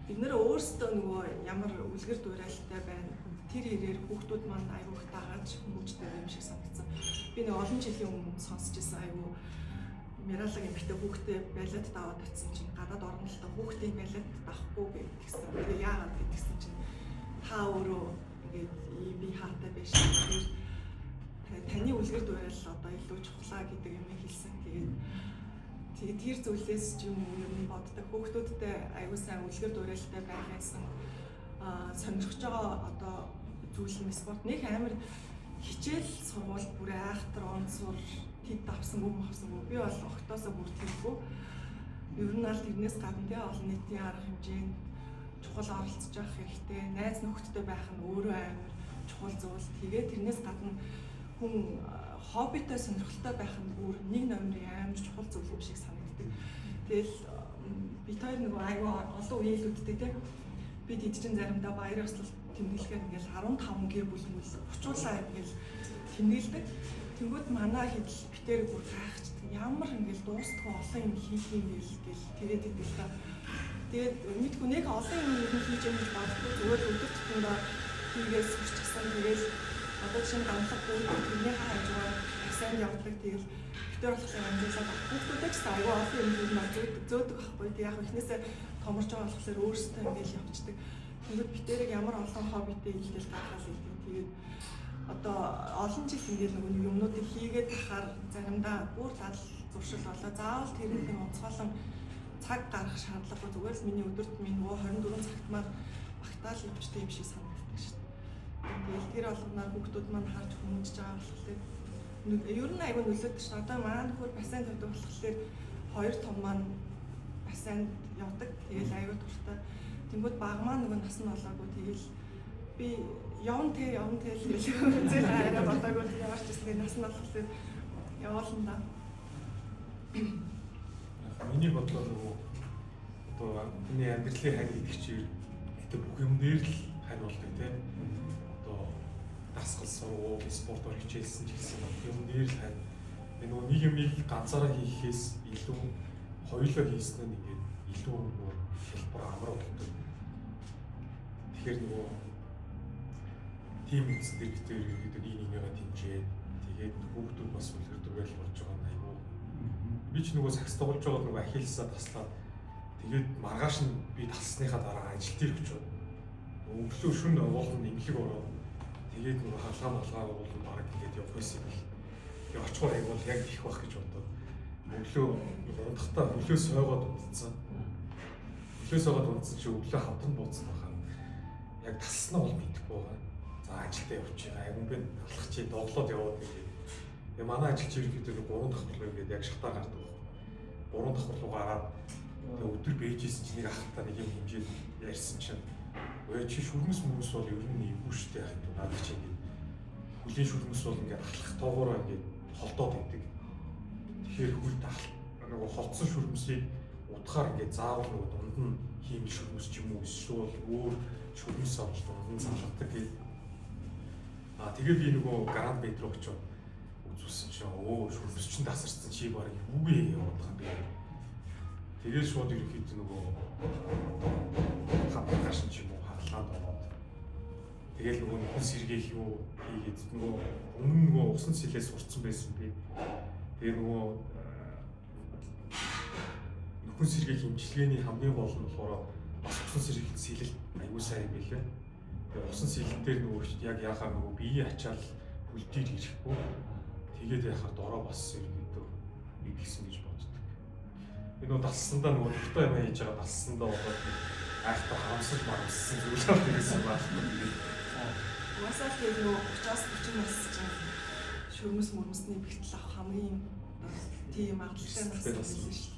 бид нэр өөрсдөө нөгөө ямар үлгэр дуурайлтай байна. Тэр хэрээр хүүхдүүд маань аягүй их дагааж хүмүүжтэй юм шиг санагдсан. Би нэг олон жилийн өмнө сонсч ирсэн аягүй Миралагийн битээ хүүхдээ балет даваад очсон чинь гадаад орнолтой хүүхдийн балет давахгүй гэсэн. Тэгээ яагаад гэдгсэн чинь та өөрөө ингээд би хаатай байж тэгэхээр таны үлгэр дуурал одоо илүү чухлаа гэдэг юм хэлсэн. Тэгээд тэр зүйлээс ч юм уу юм боддог хүүхдүүдтэй аягүй сайн үлгэр дуурайлтай байгаас сонирхож байгаа одоо зүйл нь спорт нэг амар хичээл сургууль бүр айхтар онцгой тэд авсангүй мавсангүй. Би бол огтоосоо бүр тэргүй. Ер нь аль тэрнээс гадна тэ олон нийтийн арга хэмжээнд чухал оролцож явах хэрэгтэй. Найз нөхөдтэй байх нь өөрөө амар чухал зүйл. Тэгээд тэрнээс гадна хүн хоббитой сонирхолтой байх нь бүр нэг номерын амар чухал зүйл юм шиг санагддаг. Тэгэл бид хоёр нөгөө аюу олон үеэлүүдтэй тийм бид эдгээр заримдаа баяр ёслол тэмдэглэхээр ингээл 15 гээ бүлмэл очуулаа ингээл тэмдэглэдэг. Тэнгүүд манай хідл битээр бүр гайхчихдаг. Ямар ингээл дуустгүй олон юм хийх юм гээл тэгээд идэв та. Тэгээд мэдгүй нэг олон юм хийж юм гэж боддог. Зүгээр өдөр тутмаа хийгээс сурчсан. Тэгээд одоо чинь ганцлах бүр тэрний хажуугаар сайн явдаг. Тэгээд битээр болохоор амжилтаа хүүхдүүдээ ч аюу олон юм хийж зөөдөг байхгүй. Тэг яг ихнээсээ томорч байгаа болохоор өөрсдөө ингээл явчихдаг. Тэгээд битээрийг ямар олон хоббитэй илгээл гаргал идэв. Тэгээд одоо олон жил ингээл нөгөө юмнуудыг хийгээд тахаар заримдаа бүр дал зуршил болоо. Заавал тэрний онцгойлон цаг гаргах шаардлагагүй. Зүгээр л миний өдөрт минь нөгөө 24 цагт маань багтаал явжтай юм шиг санагддаг шүү дээ. Тэгэл тэр болгоноор хүүхдүүд маань харж хүмүүжж байгаа болохоор ер нь аюу нөлөөдөг шин. Одоо маань нөхөр бассейн тавьдаг болохоор хоёр том маань бассейнд явдаг. Тэгэл аюу туртай. Тэнгүүд баг маань нөгөө нас нь болоогүй. Тэгэл би явна те л хэлээ. Арай бодоогүй ямар ч гэсэн нас нь болохоор явуулна да. Миний бодлоор нөгөө одоо миний амьдралын хань гэдэг чинь гэдэг бүх юм дээр л хань болдог тийм. Одоо дасгал сургууль, спортоор хичээлсэн ч гэсэн бүх юм дээр л хань. Нөгөө нэг юмыг ганцаараа хийхээс илүү хоёулаа хийсэн нь ингээд илүү нөгөө хэлбэр амар болдог. Тэгэхээр нөгөө тим үздэг гэдэг нэг нэгнийгээ дэмжээд тэгээд хүүхдүүд бас үлгэрдэгэл болж байгаа нь айгүй. Би ч нөгөө сакс тоглож байгаа нөгөө ахилсаа таслаад тэгээд маргааш нь би тассныхаа дараа ажил дээр очиод өглөө шөнө уулын имлэг ороод тэгээд нөгөө хаалгаа уулын бараг ингээд явах байсан юм л. Тэгээд очихоор айгүй яг их байх гэж бодоод өглөө ундахтаа өглөө сойгоод унтцсан. Өглөө сойгоод унтсан чи өглөө хавтан бууцсан байхаа. Яг таснаа бол мэдэхгүй байгаа. За ажилдаа явчих. Айгун би алхах чи доглоод яваад гэдэг. Тэгээ манай ажилч ерөнхийдөө 3 давхар руу ингээд яг шатаа гардаг байна. 3 давхар руу гараад тэгээ өдөр бэжсэн чинь нэг ахтаа нэг юм хэмжээд ярьсан чинь өө чи шүрмэс мөс бол ер нь эвгүй штэ яах юм надад чи ингээд хүлийн шүрмэс бол ингээд ахлах тоогоороо ингээд холдоод идэг. Тэгэхээр хүлд нөгөө холдсон шүрмэсийг утгаар ингээд заавал нөгөө дунд нь хийм шүрмэс ч юм уу эсвэл өөр шүрмэс авч дунд нь залгадаг гэх. Тэгээ би нөгөө гранд бет руу очив. Үзүүлсэн чинь шүрмэс чинь тасарсан чи баг юугээ яваад байгаа бэ. Тэгээд шууд ерөнхийдөө нөгөө хавтагаш ч юм уу хаалаад ороод. Тэгээд нөгөө хүн сэргээх юу хийгээд нөгөө өмнө нөгөө усан сэлээс сурцсан байсан би. Тэгээд нөгөө хүн сэргээх хэмжлэгээний хамгийн гол нь болохоор бас усан сэргээх сэлэлт аягүй сайн юм билээ. Тэгээд усан сэлэлт дээр нөгөө яг яхаа нөгөө биеийн ачаал хүлдээр ирэхгүй. Тэгээд яхаар дороо бас ерөнхийдөө нэг гисэн гэж боддог. Би нөгөө далсандаа нөгөө дуртай юм хийж байгаа далсандаа болоод айхтар харамсаж марамссан зүйлээ хийсэн байна. Уусаа тэгээд нөгөө 30-аас 40 нас чинь шүрмэс мөрмөсний бэлтгэл авах хамгийн тийм магадлалтай нас байсан шүү дээ.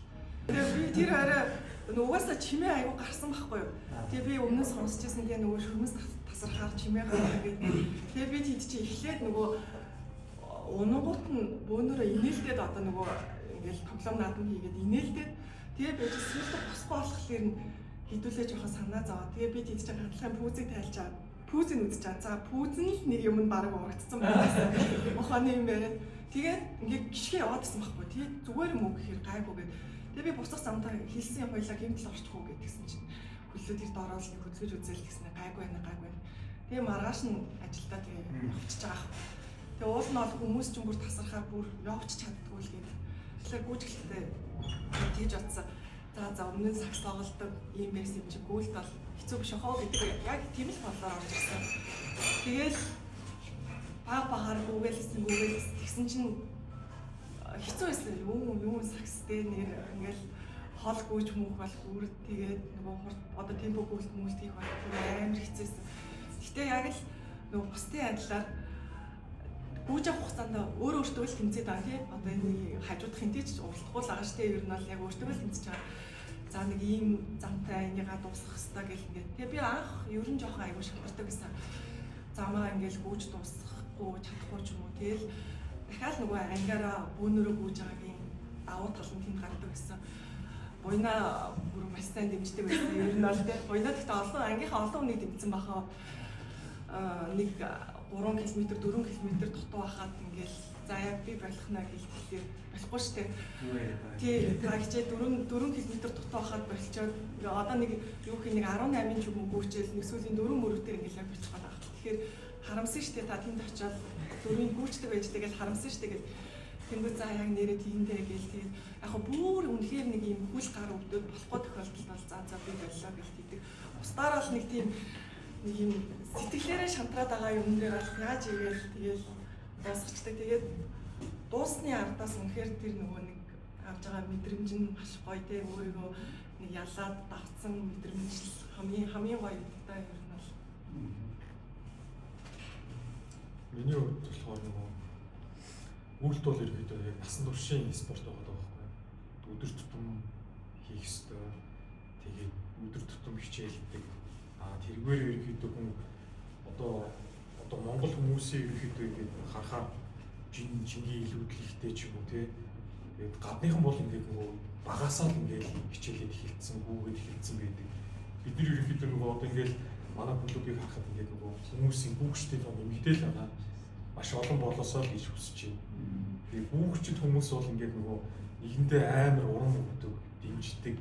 Тэгээд би тэр арай нөгөө уусаа чимээ аягүй гарсан байхгүй юу. Тэгээд би өмнөөс сонсч байсан тэгээ нөгөө шүрмэс тасархаар чимээ гарах гэдэг. Тэгээд би тэд чи эхлээд нөгөө унангууд нь бөөнөрөө инээлтэд одоо нөгөө ингээл тоглоом наадам хийгээд инээлтэд тэгээ байж сүлдө босгүй болохоор нь хідүүлээ жоохон санаа зовоо. Тэгээ би тэд чинь хатлагын пүүзийг тайлж аваад пүүзийг үзэж байгаа. За пүүз нь л нэг юм баг урагдсан байна. Мохоны юм яриад тэгээд ингээд гიშгэ яваад гэсэн байхгүй. Тэгээд зүгээр юм уу гэхээр гайгүй гээд тэгээ би буцах замдаа хэлсэн юм хоёлаа гэмтэл орчихгүй гэдгсэн чинь хөлөө тэр дороолыг хөдөлгөж үзэл гэснээр гайгүй байна. Тэгээ маргааш нь ажилдаа тэгээ явчихж байгаа. Тэгээ уул нь бол хүмүүс ч бүр тасархаар бүр явж чаддгүй л гээд. Тэгэхээр гүйцэлтэй тэгж утсан. За өмнө нь сакс тоглолдог юм байсан юм чи гүйлт бол хэцүү биш хоо гэдэг яг тийм л бодлоор орж ирсэн. Тэгэл багаар гүгэлсэн тэгсэн чинь хэцүү байсан. Юу сакс дээр нэр ингээл хол гүйж мөнх бол бүрд тэгээд нөгөө одоо темпо гүйлт мүлт хийх бол амар хэцүүсэн. Гэтэ яг л нөгөө бусдын адилаар бүүж авах хугацаанд өөрөө өөртөө л тэмцээд байгаа тий. Одоо энэ хажуудах хинтэй ч уралдахгүй л байгаа шүү дээ. Ер нь бол яг өөртөө л тэмцэж байгаа. За нэг ийм замтай энийгээ дуусгах хэрэгтэй гэх ингээд. Тэгээ би анх ер нь жоохон аягүй шалтгаалдаг гэсэн. Замаа ингээл гүйж дуусгахгүй чадахгүй ч юм уу. Тэгэл дахиад нөгөө ангиараа бөөнөрөө гүйж байгааг юм давуу тал нь тэнд гардаг гэсэн. Буйна бүр маш сайн дэмждэг байсан. Ер нь бол тий. Буйна гэхдээ олон ангийнхаа олон хүнийг дэмжсэн бахаа нэг 3 км 4 км дутуу байхад ингээл за яг би болох наа гэлээ болохгүй шүү дээ. Тий, тагчээ 4 км дутуу байхад болчиход одоо нэг юу хий нэг 18 ч юм уу гүйчээл нэг сүүлийн 4 мөрөвдөр ингээл яг бичих байгаа. Тэгэхээр харамсан шүү дээ та тэнд очиод 4-ийг гүйчдэг байждаг гэж харамсан шүү дээ гэж. Тэнгүү за яг нэрээ тиймдээ гээл тий. Яг хөө бүр үнэхээр нэг юм хүл гар өвдөд болохгүй тохиолдолд бол за би боллоо гэж хэлдэг. Устдаар бол нэг тийм нэг юм сэтгэлээрээ шантраад байгаа юм дээр бол яаж игээл тэгэл дуусчихдаг. Тэгээд дуусны ардаас үнэхээр тэр нөгөө нэг авж байгаа мэдрэмж нь маш гоё те өөрийгөө нэг ялаад давцсан мэдрэмж хамгийн гоё та ер нь бол. Миний хувьд болохоор нөгөө үйлдэл бол ерөөдөө яг насан туршийн спорт байгаа байхгүй. Өдөр тутам хийх ёстой. Тэгээд өдөр тутам хичээлдэг. Тэргээр ерөөдөө хүн одоо Монгол хүмүүсийн ерөөдөө ингээд харахаар жингийн илүүдлэгтэй ч юм уу те. Тэгээд гадныхан бол ингээд нөгөө багасаа л ингээд хичээлээд эхэлсэн, хүүгээд эхэлсэн байдаг. Бид нар ерөөдөө нөгөө одоо ингээд манай клубыг харахад ингээд нөгөө хүмүүсийн бүгчтэй том эмгтэл байгаа. Маш олон болоосоо л гэж хүсэж байна. Тэгээд бүгчд хүмүүс бол ингээд нөгөө нэгэндээ амар урам өгдөг, дэмждэг.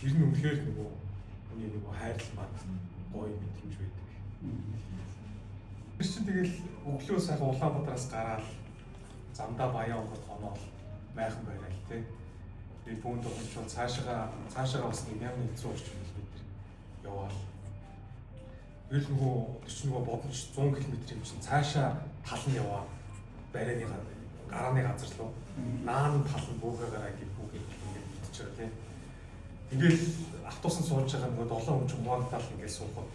Тэр нь үнэхээр нөгөө хүний нөгөө хайрлал мад гоё мэдрэмж байдаг. Тэр чинь тэгэл өглөө сайхан Улаанбаатараас гараад замдаа Баян онгод хоноод майхан байраа л тий. Тэгээд бүүнд очиж цаашаа бас 1100 орчим км яваа. Тэгэл нөгөө чинь нөгөө бодож 100 км-ийн чинь цаашаа тал нь яваа. Барайны гарааны газар руу наан тал нь бүүгээрээ ингэ бүгд ингэ битэж байгаа тий. Ингээл автобусанд сууж байгаа нөгөө 7 хүн ч хуваагдтал ингээл суухад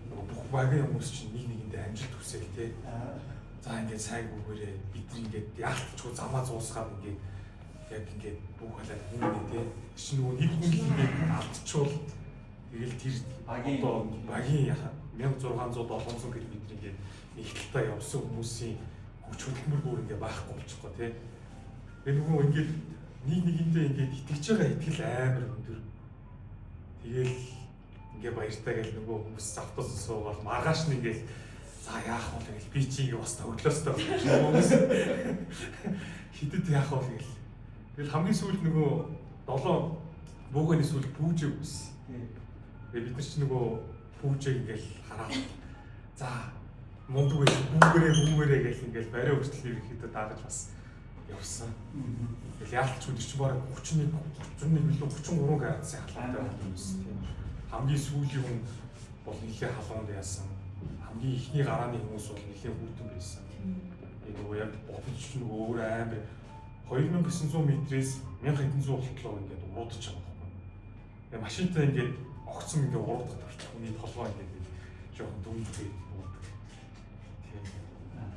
нөгөө бүх багийн хүмүүс чинь нэг нэгэндээ амжилт хүсээл тий. За ингээд сайн бүгээрээ бид нар ингээд яалтчгүй замаа зуусгаад ингээд яг ингээд бүх халаад хүнээ тий. Чи нөгөө нэг хүн ингээд алдчихвал тэгэл тэр багийн 1600-700 км ингээд нэг талаа явсан хүмүүсийн хүч хөдөлмөр бүр ингээд байхгүй болчихгоо тий. Тэгээ нөгөө ингээд нэг нэгэндээ ингээд итгэж байгаа итгэл амар өндөр. Тэгэл ингээ баяртай гэл нөгөө хүмүүс автоос суугаад маргааш нь ингээл за яах вэ гэл би чи ингээ бас төглөөстэй хүмүүс хидэд яах вэ гэл. Тэгэл хамгийн сүүлд нөгөө 7 буугааны сүүлд пүүжээ үс. Тэгээ бид нар чи нөгөө пүүжээ ингээл хараад за мундаг бүүгээрээ гэл ингээл барай өртөл ирэхэд даагаж бас явсан. Тэгэл яалтч үдир чи бараг 31 билүү 33 градусын халуутай байна гэсэн тийм. Хамгийн сүүлийн хүн бол нэлээ халуунд яасан. Хамгийн ихний гарааны хүмүүс бол нэлээ хүүтэн байсан. Энэ нөгөө яг бодож ч нөгөө өөр амар 2900 метрээс 1200 болтлоо ингээд уруудаж байгаа байхгүй. Тэгээ машинтай ингээд огцом ингээд уруудах тавч хүний толгой ингээд жоохон дүнжтэй уудаг. Тийм.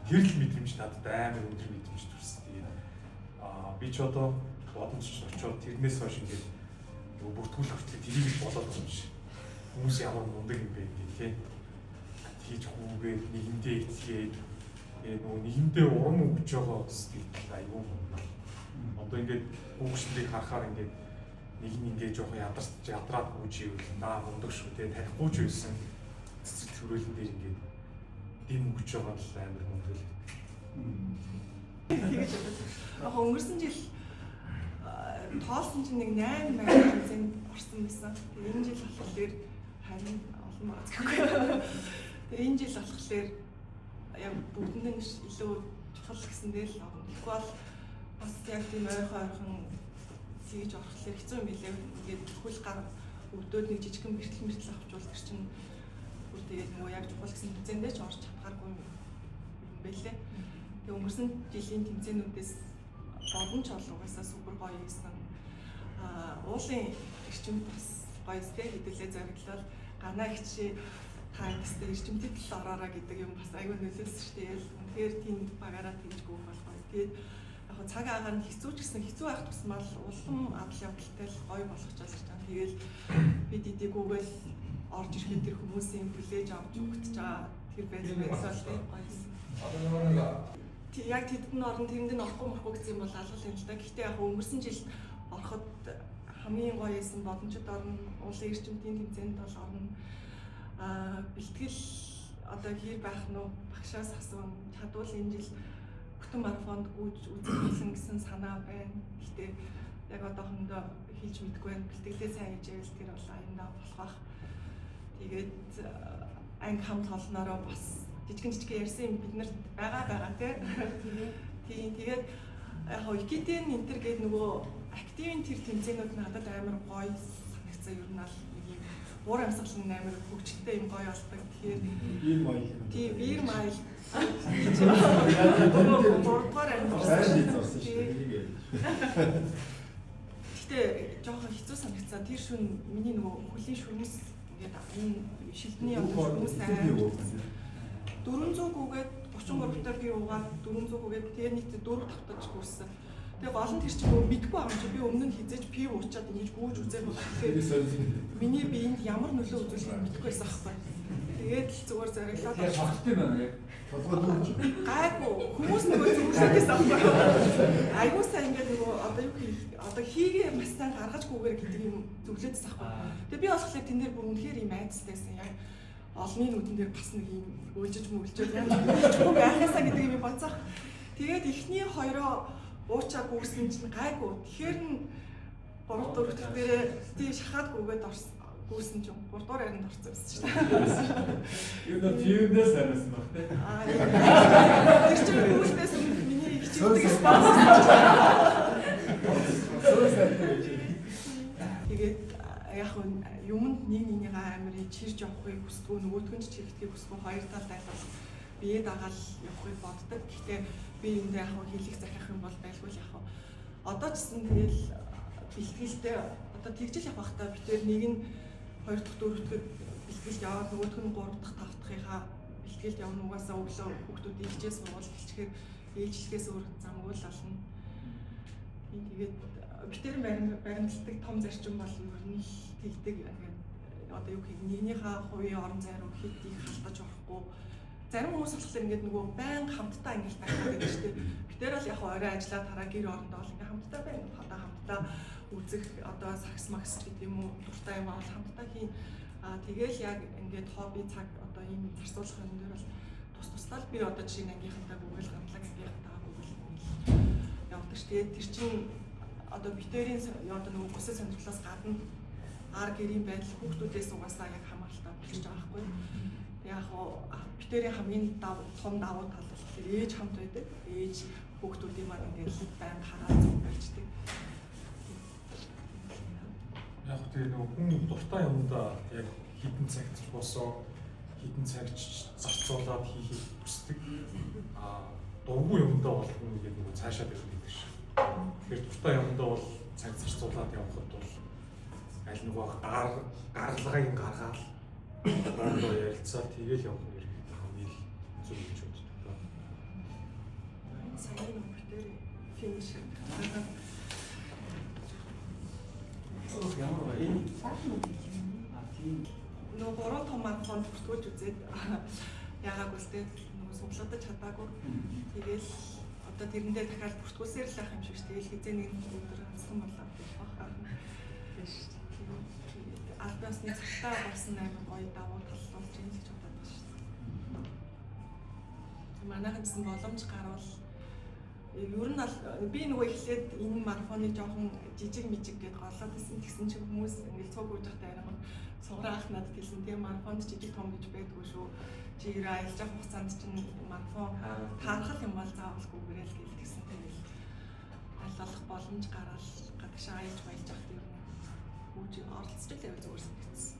Тэр л мэдрэмж надад амар өндөр мэдрэмж төрсөн. Би ч одоо бодомж очиод тэрнээс хойш ингээд нөгөө бүртгүүл хүртэл тэрийг болоод байгаа юм шиг. Хүмүүс ямар мундаг юм бэ гэдэг тий. Хийж хүүгээд нэгэндээ итгээд нөгөө нэгэндээ урам өгч байгаа сэтгэл аюу. Одоо ингээд хүүхдүүдийг харахаар ингээд нэг нь ингээд жоохон ядраад гүйж ивэл наа мундаг шүү тий. Танихгүй ч байсан цэцэг төрөлн дээр ингээд дэм өгч байгаа л амар мундаг. Тэгээд яг өнгөрсөн жил тоолсон чинь нэг 8000 тэмцээнд орсон байсан. Тэгээд энэ жил болохоор харин олон магадгүй. Тэгээд энэ жил болохоор яг бүгдэнд нь илүү чухал гэсэндээ л тэгэхгүй бол бас яг тийм ойрхон сийж орохлоо хэцүү юм билээ. Ингээд хөл гар өвдөд нэг жижигхэн бэртэл авчвал тэр чинь бүр тэгээд нөгөө яг чухал гэсэн тэмцээндээ ч орж чадхааргүй юм байлээ. Тэгээд өнгөрсөн жилийн тэмцээнүүдээс бодомж олгоосаа супер гоё байсан. Уулын эрчимд бас гоё сте хэдүүлээ зориглол ганаа хичээ та ястай эрчимтэй тал ороорой гэдэг юм бас аюу нөлөөлсөн шүү дээ. Тэгэхээр тийм багаараа тэгж гүйх болгоо. Тэгээд яг цаг агаар нь хэцүү ч гэсэн хэцүү байх тусмал улам адал явдалтай л гоё болгочихсон гэж байна. Тэгээд бид эдийгүүгээл орж ирэхэд тэр хүмүүсийн хүлээж авч өгч байгаа тэр байдлаас гоё. Яг тэдний орон тэрэнд нь орохгүй морхгүй гэсэн юм бол алгал юм л да. Гэхдээ яг өнгөрсөн жил ороход хамгийн гоё байсан боломжит орно, уулын эрчимтийн тэмцээнд бол орно. Бэлтгэл одоо хэр байх нь багшаас асуун чадвал энэ жил бүтэн марафонд гүйж үзүүлсэн гэсэн санаа байна. Гэхдээ яг одоохондоо хийж мэдгүй байна. Бэлтгэлээ сайн хийжээс тэр бол аяндаа болох бах. Тэгээд анги хамт олноороо бас жижигэн ярьсан юм бид нарт байгаа тийм. Тэгээд яг Викидийн энтер гээд нөгөө активын тэр тэмцээнүүд надад амар гоё санагцсан. Ер нь аль нэг юм уур амьсгал нь амар хөгжөлтэй юм гоё болдог. Тэгэхээр ийм майл. Тийм, бир майл. Гэтэ жоохон хэцүү санагцсан. Тэр шүн миний нөгөө хөлийн шүрмэс ингээд энэ шилдний шүрмэс 400 гүгээд 33 таар би уугаад 400 гүгээд тэгээ нийт 4 тавтаж гүйсэн. Тэгээ гол нь тэр чинь нөгөө мэдгүй юм чи би өмнө нь хизээж пив уучаад ингэж гүйж үзээ болох. Тэгэхээр миний биеинд ямар нөлөө үзүүлэхийг мэдэхгүй байсан аахгүй. Тэгээд л зүгээр зориглоод Тэгээ шалтгаан байна яг. гайгүй хүмүүс нөгөө зүгшээс аахгүй. Айгуу сайн ингээд нөгөө одоо хийгээ маш сайн гаргажгүйгээр гэдэг юм зөвлөдөөс аахгүй. Тэгээ би болохоор тэн дээр бүр үнэхээр юм айцтайсэн яг олны нүдэн дээр бас нэг юм өөжөж мөглөж яахгүй байхаасаа гэдэг юм бодсах. Тэгээд эхний хоёроо уучаа гүйсэн чинь гайгүй. Тэгэхээр нь 3 4 дэх дээрээ тий шахаад гүйгээд гүйсэн чинь 3 дугаар яринд орсон байсан шүү дээ. Юу нэ пивдээс араас баг тий. Тэр чинь гүйснээс миний хичээлдэг спонсор. Тэгээд яг юмд нэг амар чирж явахыг хүсдэггүй нөгөөдгөө ч чирэгдгийг хүсгүй хоёр талд айлбал бие дагаал явахыг боддог. Гэхдээ би эндээ яг хийлэх захих юм бол байлгүй л яг одоо ч гэсэн тэгэл бэлтгэлтэй одоо тэгжил явах та битээр нэг нь 2 дахь 4 дахь бэлтгэлд яваад нөгөөх нь 3 дахь 5 дахьынхаа бэлтгэлд явна угаасаа өглөө хүүхдүүд ээлжээ сургууль хэлчихээр ээлжлэхээс өөр замгүй л олно. Тэгээд битээр баримтлагдаг том зарчим бол ер нь тэгдэг одоо юу гэх нэгнийхээ хувийн орон зайруу хэд их халтаж орохгүй. Зарим хүмүүс болохоор ингээд нөгөө байнга хамтдаа ингээд байх гэдэг чинь битээр бол яг орой ажиллаад тараа гэр орондоо л ингээд хамтдаа байна. Одоо хамтдаа үзэх одоо сакс макс гэдэг юм уу дуртай юм аа хамтдаа хийн. Тэгэл яг ингээд хобби цаг одоо ийм зарцуулах юм дээр бол тус-тусдаа л би одоо жишээ нь ангийнхантай бүгэл гандлаг ангийнхантай бүгэл явдаг ш. Тэгээд тэр чинь одоо битээрийн одоо нөгөө бүсээ сонирхлоос гадна ар гэрийн байдал хүүхдүүдээс угаасаа яг хамааралтай болж байгаа байхгүй. Яг битээрийн хамгийн том давуу тал бол ээж хамт байдаг. Ээж хүүхдүүдийн маань ингээд байн хараад зүг болждаг. Яг тэгээ нөгөө хүн дуртай юмдаа яг хитэн цагт босоо хитэн цагт зарцуулаад хийхийг хүсдэг. Дургүй юмдаа бол хүн ингээд нөгөө цаашаа байдаг шүү. Тэгэхээр дуртай юмдаа бол цаг зарцуулаад явхад бол аль нөгөө гаргалгыг гаргаад бондоо ярилцаа тэгэл явах нь хамгийн зөв гэж боддог. Сайн юм битээр финиш. Ямар вэ? Нөгөө 3 том марафонд бүртгүүлж үзээд яагаагүй л дээ нөгөө суглаадаж чадаагүй. Тэгэл одоо тэрэндээ дахиад бүртгүүлсээр л ах юм шиг ш. Тэгэл хизээ нэг өдөр амссан болоод бахаа. Альбасны цагтаа болсон амар гоё давуу тал болж юм гэж бодоод байна шүү дээ. Манайхан гэсэн боломж гарвал ер нь би нөгөө эхлээд энэ марафоныг жоохон жижиг мижиг гэдээ голоод байсан. Тэгсэн чинь хүмүүс ингээл цуг гүйж байхдаа арай сугараа ах надад хэлсэн. Тэгээ марафонд жижиг том гэж байдгүй шүү. Чи ирээ аялж явах хугацаанд чинь марафон таарах юм бол заавалгүйгээр л гэл тэгсэн. Тэгэл аллах боломж гараад гадагшаа аялж баяж явах юм. Гүйж оролцож л явах зүгээр санагдсан.